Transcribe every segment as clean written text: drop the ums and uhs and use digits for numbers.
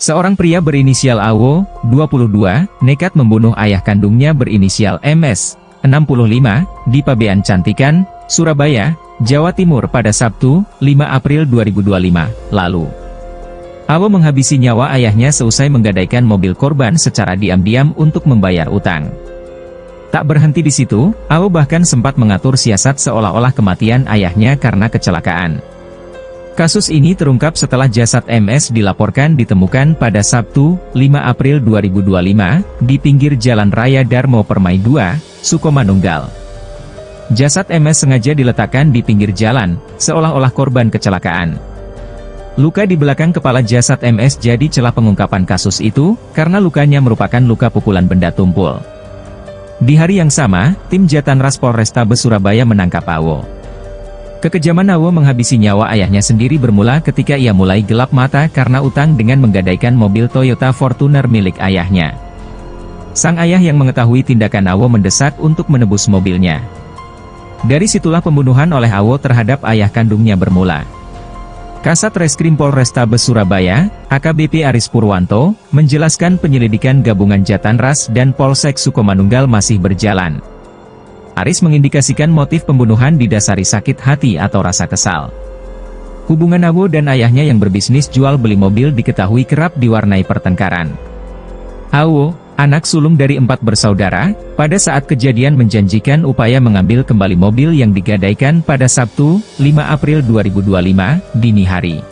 Seorang pria berinisial AWO, 22, nekat membunuh ayah kandungnya berinisial MS, 65, di Pabean Cantikan, Surabaya, Jawa Timur pada Sabtu, 5 April 2025, lalu. AWO menghabisi nyawa ayahnya seusai menggadaikan mobil korban secara diam-diam untuk membayar utang. Tak berhenti di situ, AWO bahkan sempat mengatur siasat seolah-olah kematian ayahnya karena kecelakaan. Kasus ini terungkap setelah jasad MS dilaporkan ditemukan pada Sabtu, 5 April 2025, di pinggir Jalan Raya Darmo Permai 2, Sukomanunggal. Jasad MS sengaja diletakkan di pinggir jalan, seolah-olah korban kecelakaan. Luka di belakang kepala jasad MS jadi celah pengungkapan kasus itu, karena lukanya merupakan luka pukulan benda tumpul. Di hari yang sama, tim Jatanras Polrestabes Surabaya menangkap AWO. Kekejaman AWO menghabisi nyawa ayahnya sendiri bermula ketika ia mulai gelap mata karena utang dengan menggadaikan mobil Toyota Fortuner milik ayahnya. Sang ayah yang mengetahui tindakan AWO mendesak untuk menebus mobilnya. Dari situlah pembunuhan oleh AWO terhadap ayah kandungnya bermula. Kasat Reskrim Polrestabes Surabaya, AKBP Aris Purwanto, menjelaskan penyelidikan gabungan Jatanras dan Polsek Sukomanunggal masih berjalan. Aris mengindikasikan motif pembunuhan didasari sakit hati atau rasa kesal. Hubungan AWO dan ayahnya yang berbisnis jual beli mobil diketahui kerap diwarnai pertengkaran. AWO, anak sulung dari 4 bersaudara, pada saat kejadian menjanjikan upaya mengambil kembali mobil yang digadaikan pada Sabtu, 5 April 2025, dini hari.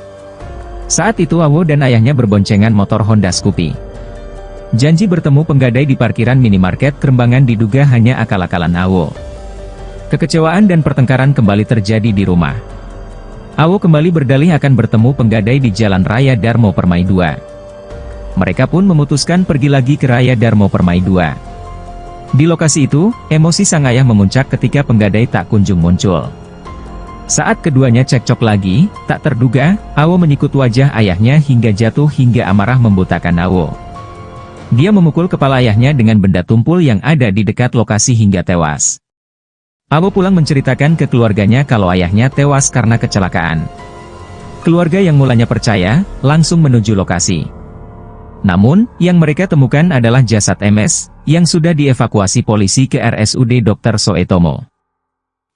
Saat itu AWO dan ayahnya berboncengan motor Honda Scoopy. Janji bertemu penggadai di parkiran minimarket Kerembangan diduga hanya akal-akalan AWO. Kekecewaan dan pertengkaran kembali terjadi di rumah. AWO kembali berdalih akan bertemu penggadai di Jalan Raya Darmo Permai 2. Mereka pun memutuskan pergi lagi ke Raya Darmo Permai 2. Di lokasi itu, emosi sang ayah memuncak ketika penggadai tak kunjung muncul. Saat keduanya cekcok lagi, tak terduga, AWO menyikut wajah ayahnya hingga jatuh hingga amarah membutakan AWO. Dia memukul kepala ayahnya dengan benda tumpul yang ada di dekat lokasi hingga tewas. AWO pulang menceritakan ke keluarganya kalau ayahnya tewas karena kecelakaan. Keluarga yang mulanya percaya, langsung menuju lokasi. Namun, yang mereka temukan adalah jasad MS, yang sudah dievakuasi polisi ke RSUD Dr. Soetomo.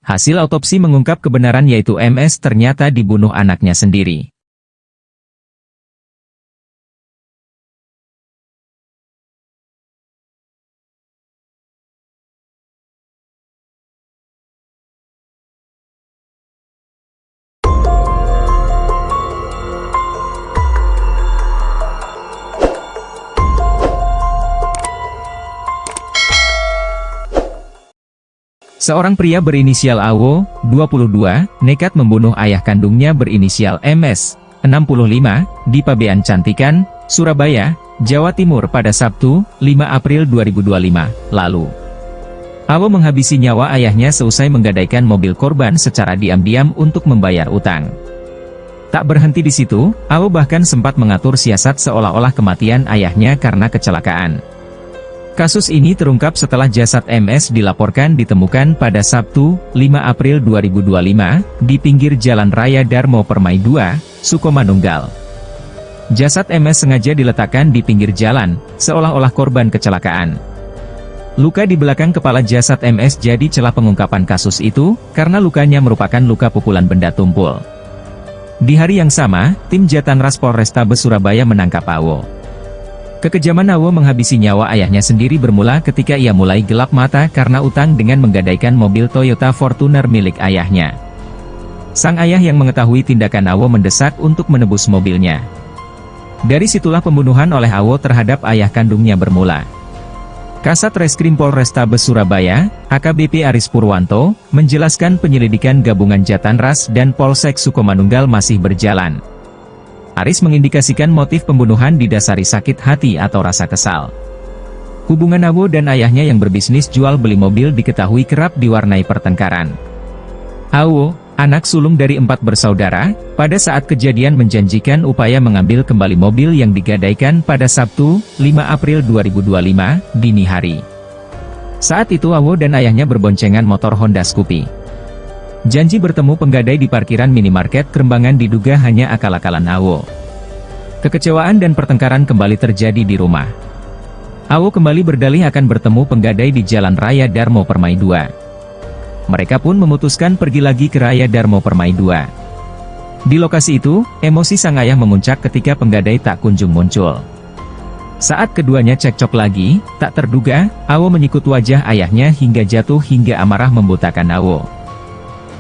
Hasil autopsi mengungkap kebenaran yaitu MS ternyata dibunuh anaknya sendiri. Seorang pria berinisial AWO, 22, nekat membunuh ayah kandungnya berinisial MS, 65, di Pabean Cantikan, Surabaya, Jawa Timur pada Sabtu, 5 April 2025, lalu. AWO menghabisi nyawa ayahnya seusai menggadaikan mobil korban secara diam-diam untuk membayar utang. Tak berhenti di situ, AWO bahkan sempat mengatur siasat seolah-olah kematian ayahnya karena kecelakaan. Kasus ini terungkap setelah jasad MS dilaporkan ditemukan pada Sabtu, 5 April 2025, di pinggir Jalan Raya Darmo Permai 2, Sukomanunggal. Jasad MS sengaja diletakkan di pinggir jalan, seolah-olah korban kecelakaan. Luka di belakang kepala jasad MS jadi celah pengungkapan kasus itu, karena lukanya merupakan luka pukulan benda tumpul. Di hari yang sama, tim Jatanras Polrestabes Surabaya menangkap AWO. Kekejaman AWO menghabisi nyawa ayahnya sendiri bermula ketika ia mulai gelap mata karena utang dengan menggadaikan mobil Toyota Fortuner milik ayahnya. Sang ayah yang mengetahui tindakan AWO mendesak untuk menebus mobilnya. Dari situlah pembunuhan oleh AWO terhadap ayah kandungnya bermula. Kasat Reskrim Polrestabes Surabaya, AKBP Aris Purwanto, menjelaskan penyelidikan gabungan Jatanras dan Polsek Sukomanunggal masih berjalan. Aris mengindikasikan motif pembunuhan didasari sakit hati atau rasa kesal. Hubungan AWO dan ayahnya yang berbisnis jual beli mobil diketahui kerap diwarnai pertengkaran. AWO, anak sulung dari 4 bersaudara, pada saat kejadian menjanjikan upaya mengambil kembali mobil yang digadaikan pada Sabtu, 5 April 2025, dini hari. Saat itu AWO dan ayahnya berboncengan motor Honda Scoopy. Janji bertemu penggadai di parkiran minimarket Kerembangan diduga hanya akal-akalan AWO. Kekecewaan dan pertengkaran kembali terjadi di rumah. Awo kembali berdalih akan bertemu penggadai di Jalan Raya Darmo Permai 2. Mereka pun memutuskan pergi lagi ke Raya Darmo Permai 2. Di lokasi itu, emosi sang ayah memuncak ketika penggadai tak kunjung muncul. Saat keduanya cekcok lagi, tak terduga, Awo menyikut wajah ayahnya hingga jatuh hingga amarah membutakan Awo.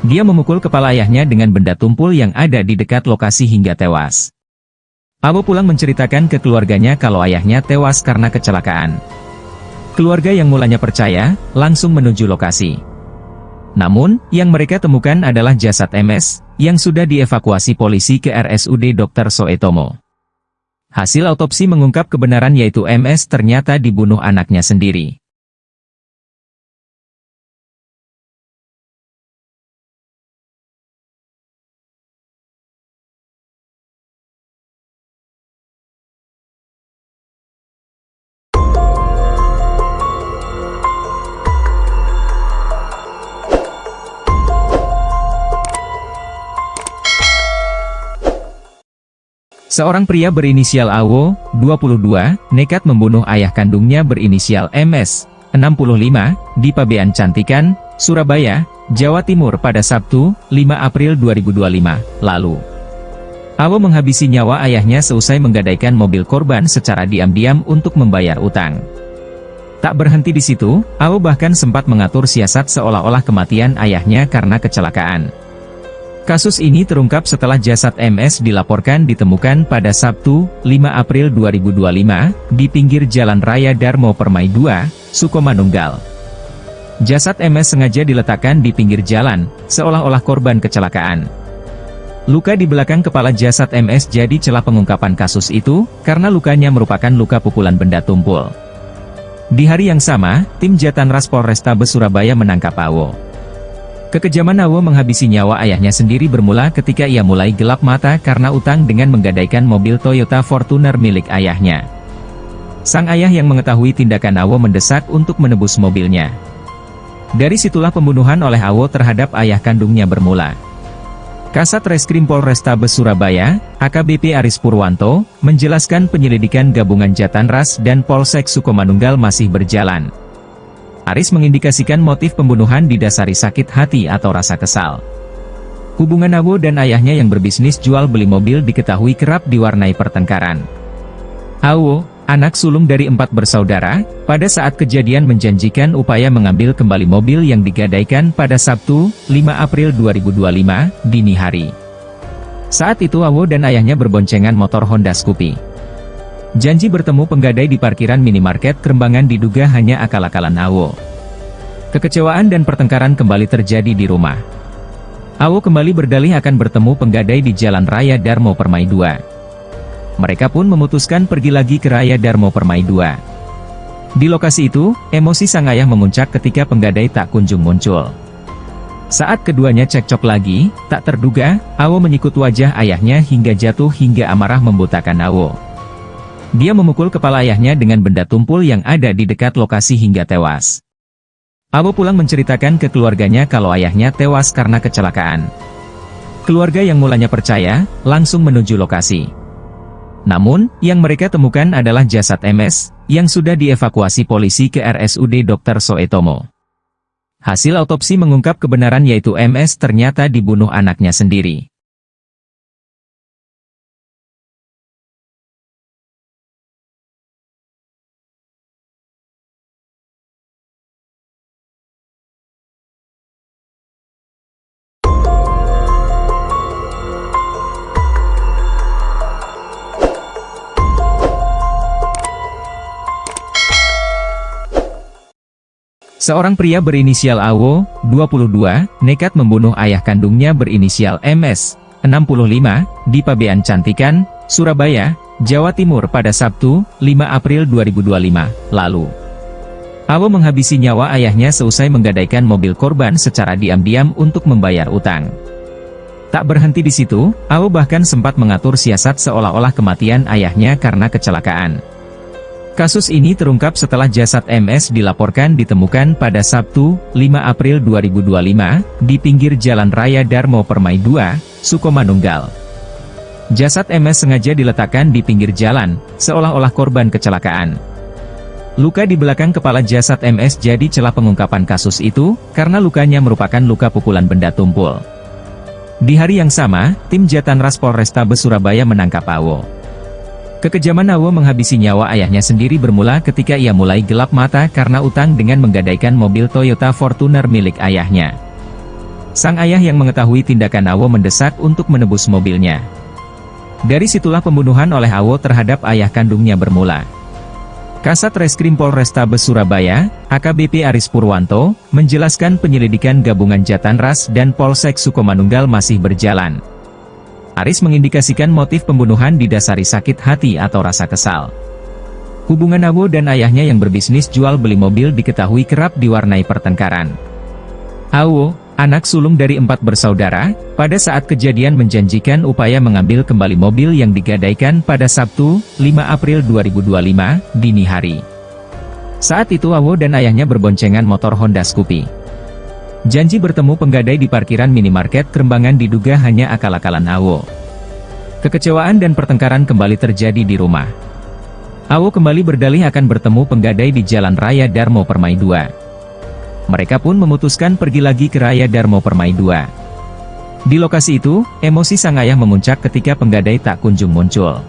Dia memukul kepala ayahnya dengan benda tumpul yang ada di dekat lokasi hingga tewas. Awo pulang menceritakan ke keluarganya kalau ayahnya tewas karena kecelakaan. Keluarga yang mulanya percaya, langsung menuju lokasi. Namun, yang mereka temukan adalah jasad MS, yang sudah dievakuasi polisi ke RSUD Dr. Soetomo. Hasil autopsi mengungkap kebenaran yaitu MS ternyata dibunuh anaknya sendiri. Seorang pria berinisial Awo, 22, nekat membunuh ayah kandungnya berinisial MS, 65, di Pabean Cantikan, Surabaya, Jawa Timur pada Sabtu, 5 April 2025, lalu. Awo menghabisi nyawa ayahnya seusai menggadaikan mobil korban secara diam-diam untuk membayar utang. Tak berhenti di situ, Awo bahkan sempat mengatur siasat seolah-olah kematian ayahnya karena kecelakaan. Kasus ini terungkap setelah jasad MS dilaporkan ditemukan pada Sabtu, 5 April 2025, di pinggir Jalan Raya Darmo Permai 2, Sukomanunggal. Jasad MS sengaja diletakkan di pinggir jalan, seolah-olah korban kecelakaan. Luka di belakang kepala jasad MS jadi celah pengungkapan kasus itu, karena lukanya merupakan luka pukulan benda tumpul. Di hari yang sama, tim Jatanras Polrestabes Surabaya menangkap Awo. Kekejaman Awo menghabisi nyawa ayahnya sendiri bermula ketika ia mulai gelap mata karena utang dengan menggadaikan mobil Toyota Fortuner milik ayahnya. Sang ayah yang mengetahui tindakan Awo mendesak untuk menebus mobilnya. Dari situlah pembunuhan oleh Awo terhadap ayah kandungnya bermula. Kasat Reskrim Polrestabes Surabaya, AKBP Aris Purwanto, menjelaskan penyelidikan gabungan Jatanras dan Polsek Sukomanunggal masih berjalan. Aris mengindikasikan motif pembunuhan didasari sakit hati atau rasa kesal. Hubungan Awo dan ayahnya yang berbisnis jual beli mobil diketahui kerap diwarnai pertengkaran. Awo, anak sulung dari 4 bersaudara, pada saat kejadian menjanjikan upaya mengambil kembali mobil yang digadaikan pada Sabtu, 5 April 2025, dini hari. Saat itu Awo dan ayahnya berboncengan motor Honda Scoopy. Janji bertemu penggadai di parkiran minimarket Kerembangan diduga hanya akal-akalan Awo. Kekecewaan dan pertengkaran kembali terjadi di rumah. Awo kembali berdalih akan bertemu penggadai di Jalan Raya Darmo Permai 2. Mereka pun memutuskan pergi lagi ke Raya Darmo Permai 2. Di lokasi itu, emosi sang ayah memuncak ketika penggadai tak kunjung muncul. Saat keduanya cekcok lagi, tak terduga, Awo menyikut wajah ayahnya hingga jatuh hingga amarah membutakan Awo. Dia memukul kepala ayahnya dengan benda tumpul yang ada di dekat lokasi hingga tewas. Awo pulang menceritakan ke keluarganya kalau ayahnya tewas karena kecelakaan. Keluarga yang mulanya percaya, langsung menuju lokasi. Namun, yang mereka temukan adalah jasad MS, yang sudah dievakuasi polisi ke RSUD Dr. Soetomo. Hasil autopsi mengungkap kebenaran yaitu MS ternyata dibunuh anaknya sendiri. Seorang pria berinisial Awo, 22, nekat membunuh ayah kandungnya berinisial MS, 65, di Pabean Cantikan, Surabaya, Jawa Timur pada Sabtu, 5 April 2025, lalu. Awo menghabisi nyawa ayahnya seusai menggadaikan mobil korban secara diam-diam untuk membayar utang. Tak berhenti di situ, Awo bahkan sempat mengatur siasat seolah-olah kematian ayahnya karena kecelakaan. Kasus ini terungkap setelah jasad MS dilaporkan ditemukan pada Sabtu, 5 April 2025, di pinggir Jalan Raya Darmo Permai 2, Sukomanunggal. Jasad MS sengaja diletakkan di pinggir jalan, seolah-olah korban kecelakaan. Luka di belakang kepala jasad MS jadi celah pengungkapan kasus itu, karena lukanya merupakan luka pukulan benda tumpul. Di hari yang sama, tim Jatanras Polrestabes Surabaya menangkap Awo. Kekejaman Awo menghabisi nyawa ayahnya sendiri bermula ketika ia mulai gelap mata karena utang dengan menggadaikan mobil Toyota Fortuner milik ayahnya. Sang ayah yang mengetahui tindakan Awo mendesak untuk menebus mobilnya. Dari situlah pembunuhan oleh Awo terhadap ayah kandungnya bermula. Kasat Reskrim Polrestabes Surabaya, AKBP Aris Purwanto, menjelaskan penyelidikan gabungan Jatanras dan Polsek Sukomanunggal masih berjalan. Aris mengindikasikan motif pembunuhan didasari sakit hati atau rasa kesal. Hubungan Awo dan ayahnya yang berbisnis jual beli mobil diketahui kerap diwarnai pertengkaran. Awo, anak sulung dari 4 bersaudara, pada saat kejadian menjanjikan upaya mengambil kembali mobil yang digadaikan pada Sabtu, 5 April 2025, dini hari. Saat itu Awo dan ayahnya berboncengan motor Honda Scoopy. Janji bertemu penggadai di parkiran minimarket Kerembangan diduga hanya akal-akalan Awo. Kekecewaan dan pertengkaran kembali terjadi di rumah. Awo kembali berdalih akan bertemu penggadai di Jalan Raya Darmo Permai 2. Mereka pun memutuskan pergi lagi ke Raya Darmo Permai 2. Di lokasi itu, emosi sang ayah memuncak ketika penggadai tak kunjung muncul.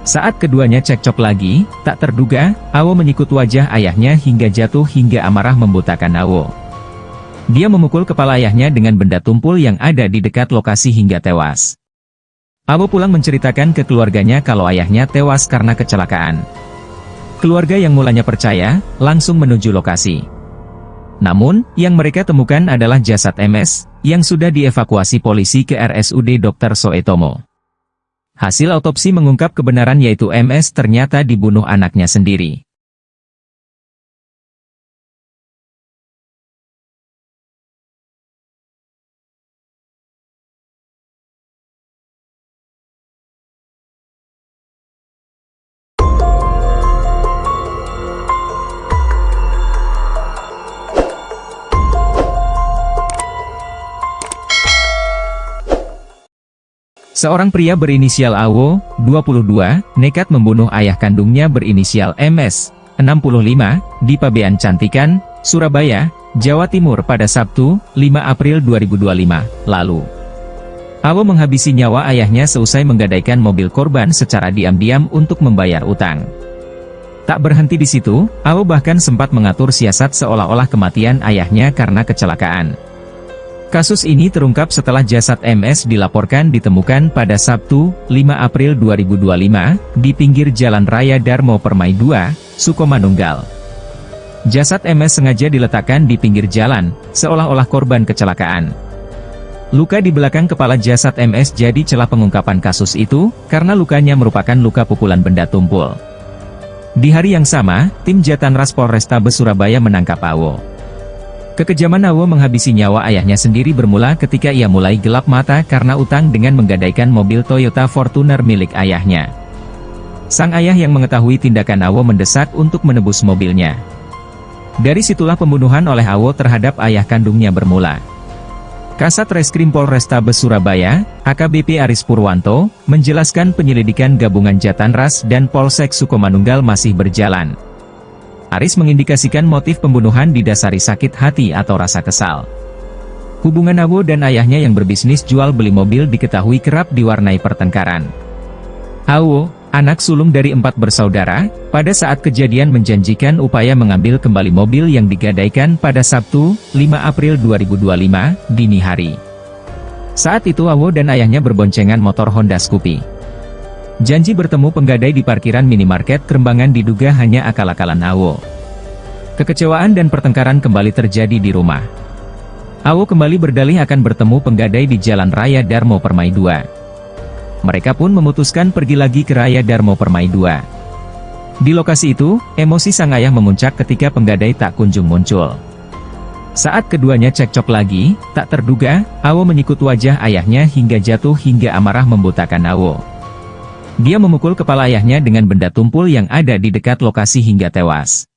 Saat keduanya cekcok lagi, tak terduga, Awo menyikut wajah ayahnya hingga jatuh hingga amarah membutakan Awo. Dia memukul kepala ayahnya dengan benda tumpul yang ada di dekat lokasi hingga tewas. Awo pulang menceritakan ke keluarganya kalau ayahnya tewas karena kecelakaan. Keluarga yang mulanya percaya, langsung menuju lokasi. Namun, yang mereka temukan adalah jasad MS, yang sudah dievakuasi polisi ke RSUD Dr. Soetomo. Hasil autopsi mengungkap kebenaran yaitu MS ternyata dibunuh anaknya sendiri. Seorang pria berinisial Awo, 22, nekat membunuh ayah kandungnya berinisial MS, 65, di Pabean Cantikan, Surabaya, Jawa Timur pada Sabtu, 5 April 2025, lalu. Awo menghabisi nyawa ayahnya seusai menggadaikan mobil korban secara diam-diam untuk membayar utang. Tak berhenti di situ, Awo bahkan sempat mengatur siasat seolah-olah kematian ayahnya karena kecelakaan. Kasus ini terungkap setelah jasad MS dilaporkan ditemukan pada Sabtu, 5 April 2025, di pinggir Jalan Raya Darmo Permai 2, Sukomanunggal. Jasad MS sengaja diletakkan di pinggir jalan, seolah-olah korban kecelakaan. Luka di belakang kepala jasad MS jadi celah pengungkapan kasus itu, karena lukanya merupakan luka pukulan benda tumpul. Di hari yang sama, tim Jatanras Polrestabes Surabaya menangkap Awo. Kekejaman Awo menghabisi nyawa ayahnya sendiri bermula ketika ia mulai gelap mata karena utang dengan menggadaikan mobil Toyota Fortuner milik ayahnya. Sang ayah yang mengetahui tindakan Awo mendesak untuk menebus mobilnya. Dari situlah pembunuhan oleh Awo terhadap ayah kandungnya bermula. Kasat Reskrim Polrestabes Surabaya, AKBP Aris Purwanto, menjelaskan penyelidikan gabungan Jatanras dan Polsek Sukomanunggal masih berjalan. Aris mengindikasikan motif pembunuhan didasari sakit hati atau rasa kesal. Hubungan Awo dan ayahnya yang berbisnis jual beli mobil diketahui kerap diwarnai pertengkaran. Awo, anak sulung dari 4 bersaudara, pada saat kejadian menjanjikan upaya mengambil kembali mobil yang digadaikan pada Sabtu, 5 April 2025, dini hari. Saat itu Awo dan ayahnya berboncengan motor Honda Scoopy. Janji bertemu penggadai di parkiran minimarket Kerembangan diduga hanya akal-akalan Awo. Kekecewaan dan pertengkaran kembali terjadi di rumah. Awo kembali berdalih akan bertemu penggadai di Jalan Raya Darmo Permai 2. Mereka pun memutuskan pergi lagi ke Raya Darmo Permai 2. Di lokasi itu, emosi sang ayah memuncak ketika penggadai tak kunjung muncul. Saat keduanya cekcok lagi, tak terduga, Awo menyikut wajah ayahnya hingga jatuh hingga amarah membutakan Awo. Dia memukul kepala ayahnya dengan benda tumpul yang ada di dekat lokasi hingga tewas.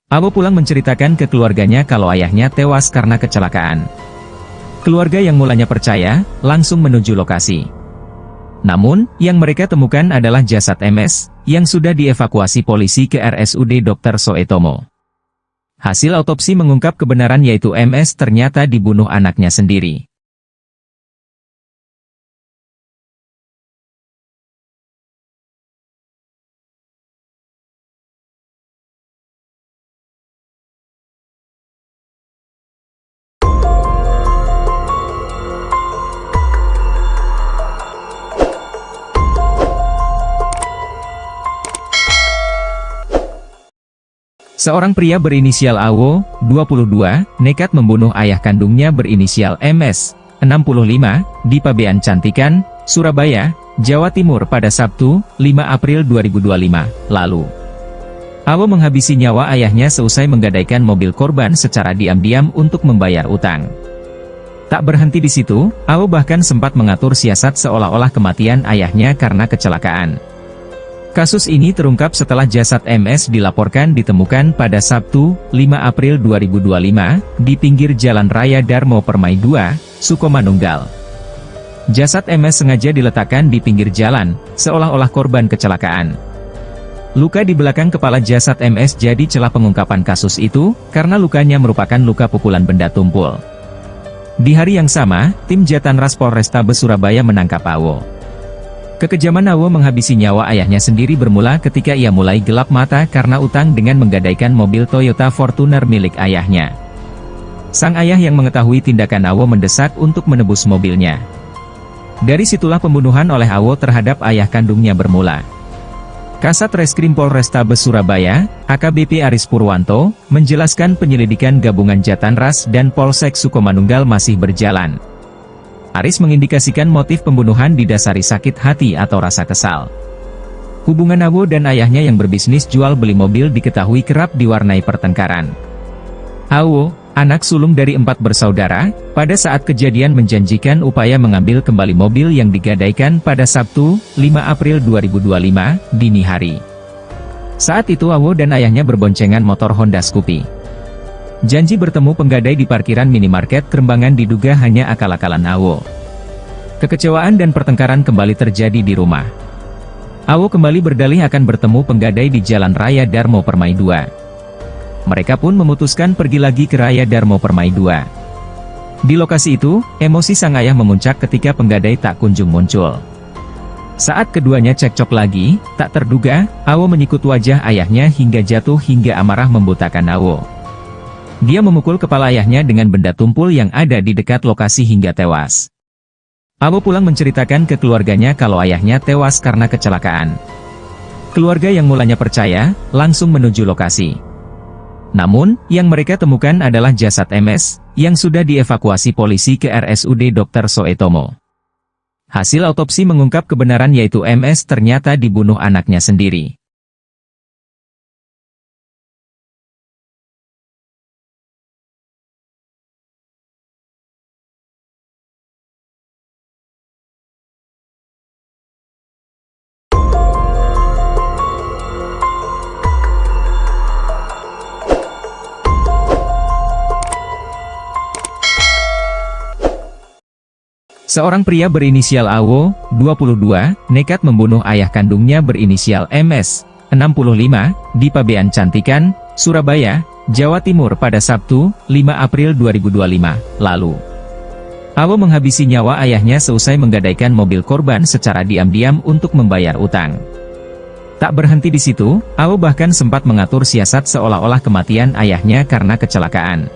Awo pulang menceritakan ke keluarganya kalau ayahnya tewas karena kecelakaan. Keluarga yang mulanya percaya, langsung menuju lokasi. Namun, yang mereka temukan adalah jasad MS, yang sudah dievakuasi polisi ke RSUD Dr. Soetomo. Hasil autopsi mengungkap kebenaran yaitu MS ternyata dibunuh anaknya sendiri. Seorang pria berinisial AWO, 22, nekat membunuh ayah kandungnya berinisial MS, 65, di Pabean Cantikan, Surabaya, Jawa Timur pada Sabtu, 5 April 2025, lalu. AWO menghabisi nyawa ayahnya seusai menggadaikan mobil korban secara diam-diam untuk membayar utang. Tak berhenti di situ, AWO bahkan sempat mengatur siasat seolah-olah kematian ayahnya karena kecelakaan. Kasus ini terungkap setelah jasad MS dilaporkan ditemukan pada Sabtu, 5 April 2025, di pinggir Jalan Raya Darmo Permai 2, Sukomanunggal. Jasad MS sengaja diletakkan di pinggir jalan, seolah-olah korban kecelakaan. Luka di belakang kepala jasad MS jadi celah pengungkapan kasus itu, karena lukanya merupakan luka pukulan benda tumpul. Di hari yang sama, tim Jatanras Polrestabes Surabaya menangkap AWO. Kekejaman AWO menghabisi nyawa ayahnya sendiri bermula ketika ia mulai gelap mata karena utang dengan menggadaikan mobil Toyota Fortuner milik ayahnya. Sang ayah yang mengetahui tindakan AWO mendesak untuk menebus mobilnya. Dari situlah pembunuhan oleh AWO terhadap ayah kandungnya bermula. Kasat Reskrim Polrestabes Surabaya, AKBP Aris Purwanto, menjelaskan penyelidikan gabungan Jatanras dan Polsek Sukomanunggal masih berjalan. Aris mengindikasikan motif pembunuhan didasari sakit hati atau rasa kesal. Hubungan AWO dan ayahnya yang berbisnis jual beli mobil diketahui kerap diwarnai pertengkaran. AWO, anak sulung dari 4 bersaudara, pada saat kejadian menjanjikan upaya mengambil kembali mobil yang digadaikan pada Sabtu, 5 April 2025, dini hari. Saat itu AWO dan ayahnya berboncengan motor Honda Scoopy. Janji bertemu penggadai di parkiran minimarket Kerembangan diduga hanya akal-akalan AWO. Kekecewaan dan pertengkaran kembali terjadi di rumah. AWO kembali berdalih akan bertemu penggadai di Jalan Raya Darmo Permai 2. Mereka pun memutuskan pergi lagi ke Raya Darmo Permai 2. Di lokasi itu, emosi sang ayah memuncak ketika penggadai tak kunjung muncul. Saat keduanya cekcok lagi, tak terduga, AWO menyikut wajah ayahnya hingga jatuh hingga amarah membutakan AWO. Dia memukul kepala ayahnya dengan benda tumpul yang ada di dekat lokasi hingga tewas. AWO pulang menceritakan ke keluarganya kalau ayahnya tewas karena kecelakaan. Keluarga yang mulanya percaya, langsung menuju lokasi. Namun, yang mereka temukan adalah jasad MS, yang sudah dievakuasi polisi ke RSUD Dr. Soetomo. Hasil autopsi mengungkap kebenaran yaitu MS ternyata dibunuh anaknya sendiri. Seorang pria berinisial AWO, 22, nekat membunuh ayah kandungnya berinisial MS, 65, di Pabean Cantikan, Surabaya, Jawa Timur pada Sabtu, 5 April 2025, lalu. AWO menghabisi nyawa ayahnya seusai menggadaikan mobil korban secara diam-diam untuk membayar utang. Tak berhenti di situ, AWO bahkan sempat mengatur siasat seolah-olah kematian ayahnya karena kecelakaan.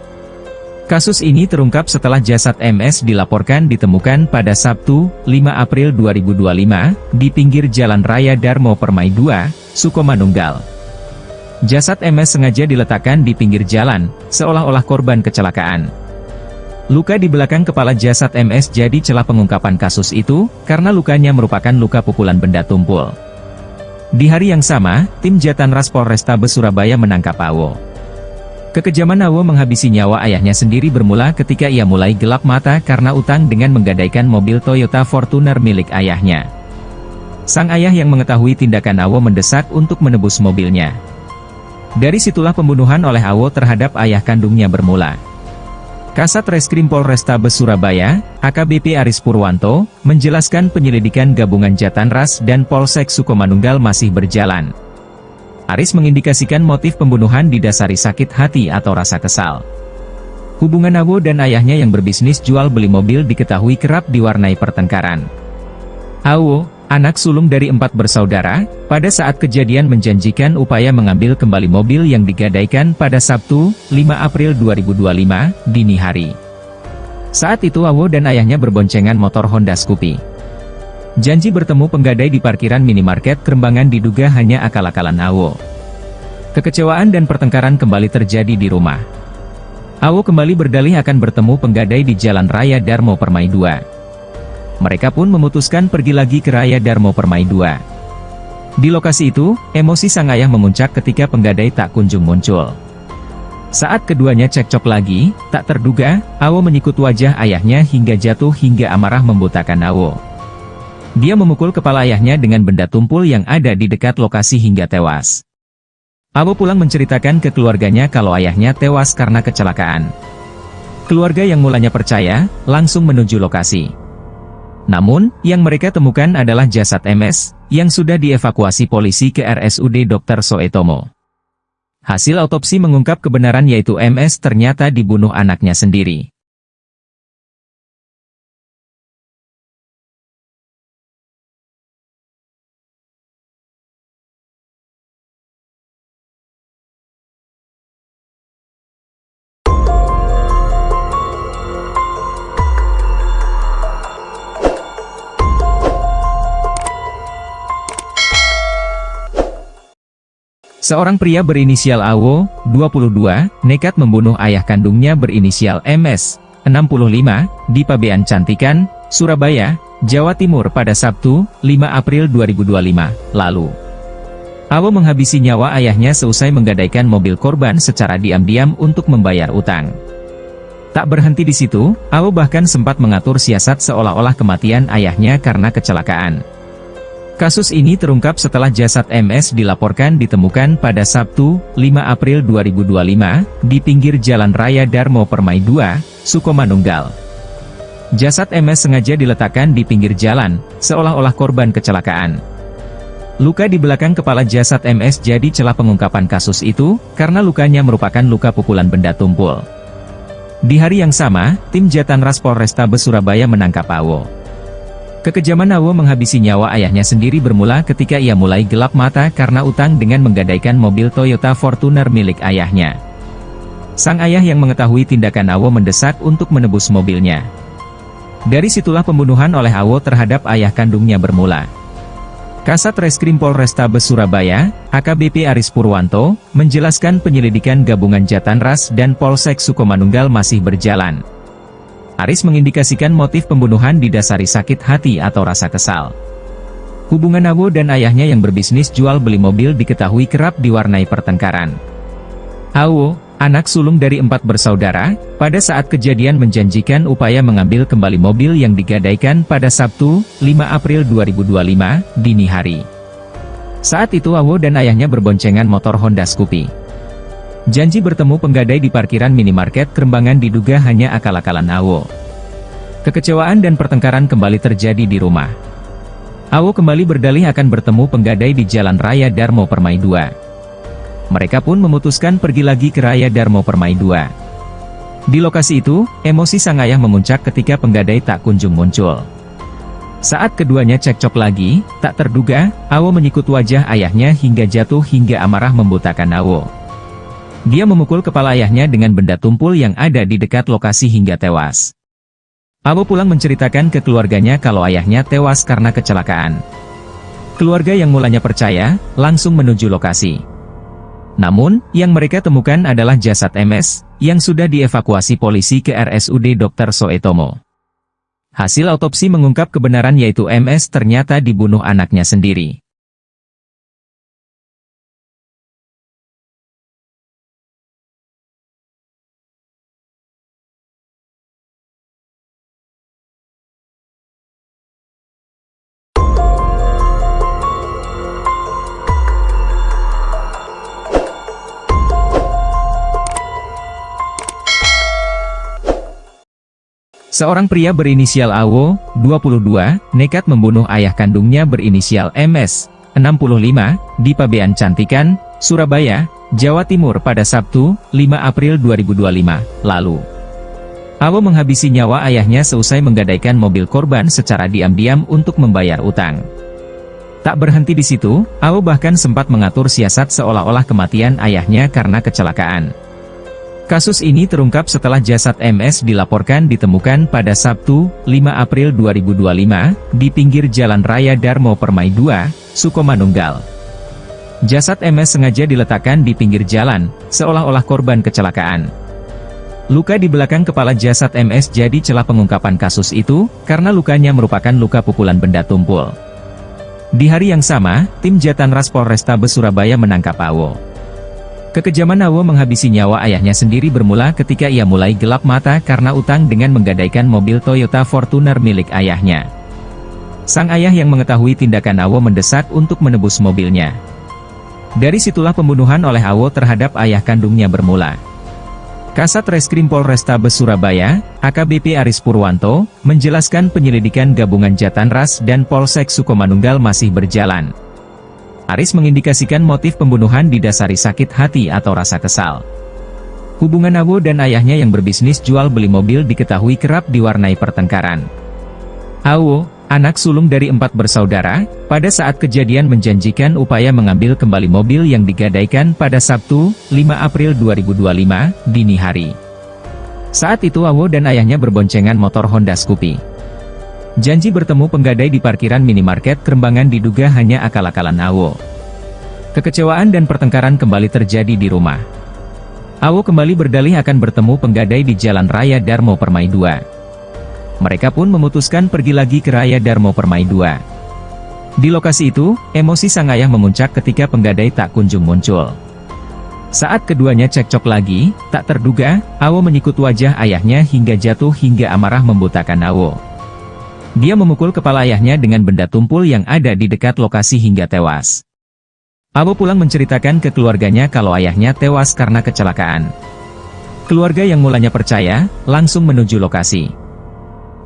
Kasus ini terungkap setelah jasad MS dilaporkan ditemukan pada Sabtu, 5 April 2025, di pinggir Jalan Raya Darmo Permai 2, Sukomanunggal. Jasad MS sengaja diletakkan di pinggir jalan, seolah-olah korban kecelakaan. Luka di belakang kepala jasad MS jadi celah pengungkapan kasus itu, karena lukanya merupakan luka pukulan benda tumpul. Di hari yang sama, tim Jatanras Polrestabes Surabaya menangkap AWO. Kekejaman AWO menghabisi nyawa ayahnya sendiri bermula ketika ia mulai gelap mata karena utang dengan menggadaikan mobil Toyota Fortuner milik ayahnya. Sang ayah yang mengetahui tindakan AWO mendesak untuk menebus mobilnya. Dari situlah pembunuhan oleh AWO terhadap ayah kandungnya bermula. Kasat Reskrim Polrestabes Surabaya, AKBP Aris Purwanto, menjelaskan penyelidikan gabungan Jatanras dan Polsek Sukomanunggal masih berjalan. Aris mengindikasikan motif pembunuhan didasari sakit hati atau rasa kesal. Hubungan Awo dan ayahnya yang berbisnis jual beli mobil diketahui kerap diwarnai pertengkaran. Awo, anak sulung dari 4 bersaudara, pada saat kejadian menjanjikan upaya mengambil kembali mobil yang digadaikan pada Sabtu, 5 April 2025, dini hari. Saat itu Awo dan ayahnya berboncengan motor Honda Scoopy. Janji bertemu penggadai di parkiran minimarket Kerembangan diduga hanya akal-akalan Awo. Kekecewaan dan pertengkaran kembali terjadi di rumah. Awo kembali berdalih akan bertemu penggadai di Jalan Raya Darmo Permai 2. Mereka pun memutuskan pergi lagi ke Raya Darmo Permai 2. Di lokasi itu, emosi sang ayah memuncak ketika penggadai tak kunjung muncul. Saat keduanya cekcok lagi, tak terduga, Awo menyikut wajah ayahnya hingga jatuh hingga amarah membutakan Awo. Dia memukul kepala ayahnya dengan benda tumpul yang ada di dekat lokasi hingga tewas. Awo pulang menceritakan ke keluarganya kalau ayahnya tewas karena kecelakaan. Keluarga yang mulanya percaya, langsung menuju lokasi. Namun, yang mereka temukan adalah jasad MS, yang sudah dievakuasi polisi ke RSUD Dr. Soetomo. Hasil autopsi mengungkap kebenaran yaitu MS ternyata dibunuh anaknya sendiri. Seorang pria berinisial Awo, 22, nekat membunuh ayah kandungnya berinisial MS, 65, di Pabean Cantikan, Surabaya, Jawa Timur pada Sabtu, 5 April 2025, lalu. Awo menghabisi nyawa ayahnya seusai menggadaikan mobil korban secara diam-diam untuk membayar utang. Tak berhenti di situ, Awo bahkan sempat mengatur siasat seolah-olah kematian ayahnya karena kecelakaan. Kasus ini terungkap setelah jasad MS dilaporkan ditemukan pada Sabtu, 5 April 2025, di pinggir Jalan Raya Darmo Permai 2, Sukomanunggal. Jasad MS sengaja diletakkan di pinggir jalan, seolah-olah korban kecelakaan. Luka di belakang kepala jasad MS jadi celah pengungkapan kasus itu, karena lukanya merupakan luka pukulan benda tumpul. Di hari yang sama, tim Jatanras Polrestabes Surabaya menangkap Awo. Kekejaman Awo menghabisi nyawa ayahnya sendiri bermula ketika ia mulai gelap mata karena utang dengan menggadaikan mobil Toyota Fortuner milik ayahnya. Sang ayah yang mengetahui tindakan Awo mendesak untuk menebus mobilnya. Dari situlah pembunuhan oleh Awo terhadap ayah kandungnya bermula. Kasat Reskrim Polrestabes Surabaya, AKBP Aris Purwanto, menjelaskan penyelidikan gabungan Jatanras dan Polsek Sukomanunggal masih berjalan. Aris mengindikasikan motif pembunuhan didasari sakit hati atau rasa kesal. Hubungan Awo dan ayahnya yang berbisnis jual beli mobil diketahui kerap diwarnai pertengkaran. Awo, anak sulung dari 4 bersaudara, pada saat kejadian menjanjikan upaya mengambil kembali mobil yang digadaikan pada Sabtu, 5 April 2025, dini hari. Saat itu Awo dan ayahnya berboncengan motor Honda Scoopy. Janji bertemu penggadai di parkiran minimarket Kerembangan diduga hanya akal-akalan Awo. Kekecewaan dan pertengkaran kembali terjadi di rumah. Awo kembali berdalih akan bertemu penggadai di Jalan Raya Darmo Permai 2. Mereka pun memutuskan pergi lagi ke Raya Darmo Permai 2. Di lokasi itu, emosi sang ayah memuncak ketika penggadai tak kunjung muncul. Saat keduanya cekcok lagi, tak terduga, Awo menyikut wajah ayahnya hingga jatuh hingga amarah membutakan Awo. Dia memukul kepala ayahnya dengan benda tumpul yang ada di dekat lokasi hingga tewas. Awo pulang menceritakan ke keluarganya kalau ayahnya tewas karena kecelakaan. Keluarga yang mulanya percaya, langsung menuju lokasi. Namun, yang mereka temukan adalah jasad MS, yang sudah dievakuasi polisi ke RSUD Dr. Soetomo. Hasil autopsi mengungkap kebenaran yaitu MS ternyata dibunuh anaknya sendiri. Seorang pria berinisial AWO, 22, nekat membunuh ayah kandungnya berinisial MS, 65, di Pabean Cantikan, Surabaya, Jawa Timur pada Sabtu, 5 April 2025, lalu. AWO menghabisi nyawa ayahnya seusai menggadaikan mobil korban secara diam-diam untuk membayar utang. Tak berhenti di situ, AWO bahkan sempat mengatur siasat seolah-olah kematian ayahnya karena kecelakaan. Kasus ini terungkap setelah jasad MS dilaporkan ditemukan pada Sabtu, 5 April 2025, di pinggir Jalan Raya Darmo Permai 2, Sukomanunggal. Jasad MS sengaja diletakkan di pinggir jalan, seolah-olah korban kecelakaan. Luka di belakang kepala jasad MS jadi celah pengungkapan kasus itu, karena lukanya merupakan luka pukulan benda tumpul. Di hari yang sama, tim Jatanras Polrestabes Surabaya menangkap AWO. Kekejaman AWO menghabisi nyawa ayahnya sendiri bermula ketika ia mulai gelap mata karena utang dengan menggadaikan mobil Toyota Fortuner milik ayahnya. Sang ayah yang mengetahui tindakan AWO mendesak untuk menebus mobilnya. Dari situlah pembunuhan oleh AWO terhadap ayah kandungnya bermula. Kasat Reskrim Polrestabes Surabaya, AKBP Aris Purwanto, menjelaskan penyelidikan gabungan Jatanras dan Polsek Sukomanunggal masih berjalan. Aris mengindikasikan motif pembunuhan didasari sakit hati atau rasa kesal. Hubungan AWO dan ayahnya yang berbisnis jual beli mobil diketahui kerap diwarnai pertengkaran. AWO, anak sulung dari 4 bersaudara, pada saat kejadian menjanjikan upaya mengambil kembali mobil yang digadaikan pada Sabtu, 5 April 2025, dini hari. Saat itu AWO dan ayahnya berboncengan motor Honda Scoopy. Janji bertemu penggadai di parkiran minimarket Kerembangan diduga hanya akal-akalan AWO. Kekecewaan dan pertengkaran kembali terjadi di rumah. AWO kembali berdalih akan bertemu penggadai di Jalan Raya Darmo Permai 2. Mereka pun memutuskan pergi lagi ke Raya Darmo Permai 2. Di lokasi itu, emosi sang ayah memuncak ketika penggadai tak kunjung muncul. Saat keduanya cekcok lagi, tak terduga, AWO menyikut wajah ayahnya hingga jatuh hingga amarah membutakan AWO. Dia memukul kepala ayahnya dengan benda tumpul yang ada di dekat lokasi hingga tewas. AWO pulang menceritakan ke keluarganya kalau ayahnya tewas karena kecelakaan. Keluarga yang mulanya percaya, langsung menuju lokasi.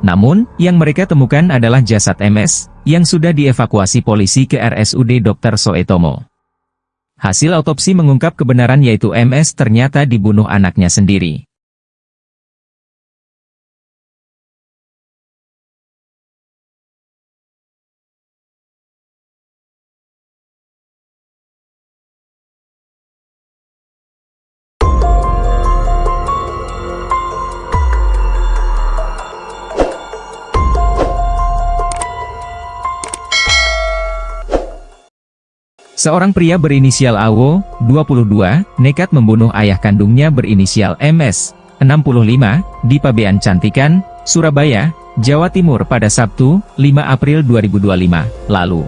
Namun, yang mereka temukan adalah jasad MS, yang sudah dievakuasi polisi ke RSUD Dr. Soetomo. Hasil autopsi mengungkap kebenaran yaitu MS ternyata dibunuh anaknya sendiri. Seorang pria berinisial AWO, 22, nekat membunuh ayah kandungnya berinisial MS, 65, di Pabean Cantikan, Surabaya, Jawa Timur pada Sabtu, 5 April 2025, lalu.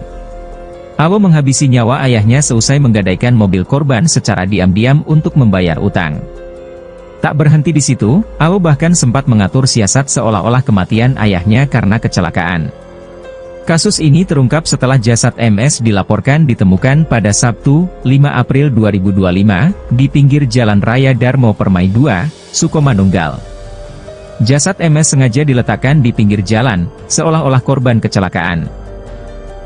AWO menghabisi nyawa ayahnya seusai menggadaikan mobil korban secara diam-diam untuk membayar utang. Tak berhenti di situ, AWO bahkan sempat mengatur siasat seolah-olah kematian ayahnya karena kecelakaan. Kasus ini terungkap setelah jasad MS dilaporkan ditemukan pada Sabtu, 5 April 2025, di pinggir Jalan Raya Darmo Permai 2, Sukomanunggal. Jasad MS sengaja diletakkan di pinggir jalan, seolah-olah korban kecelakaan.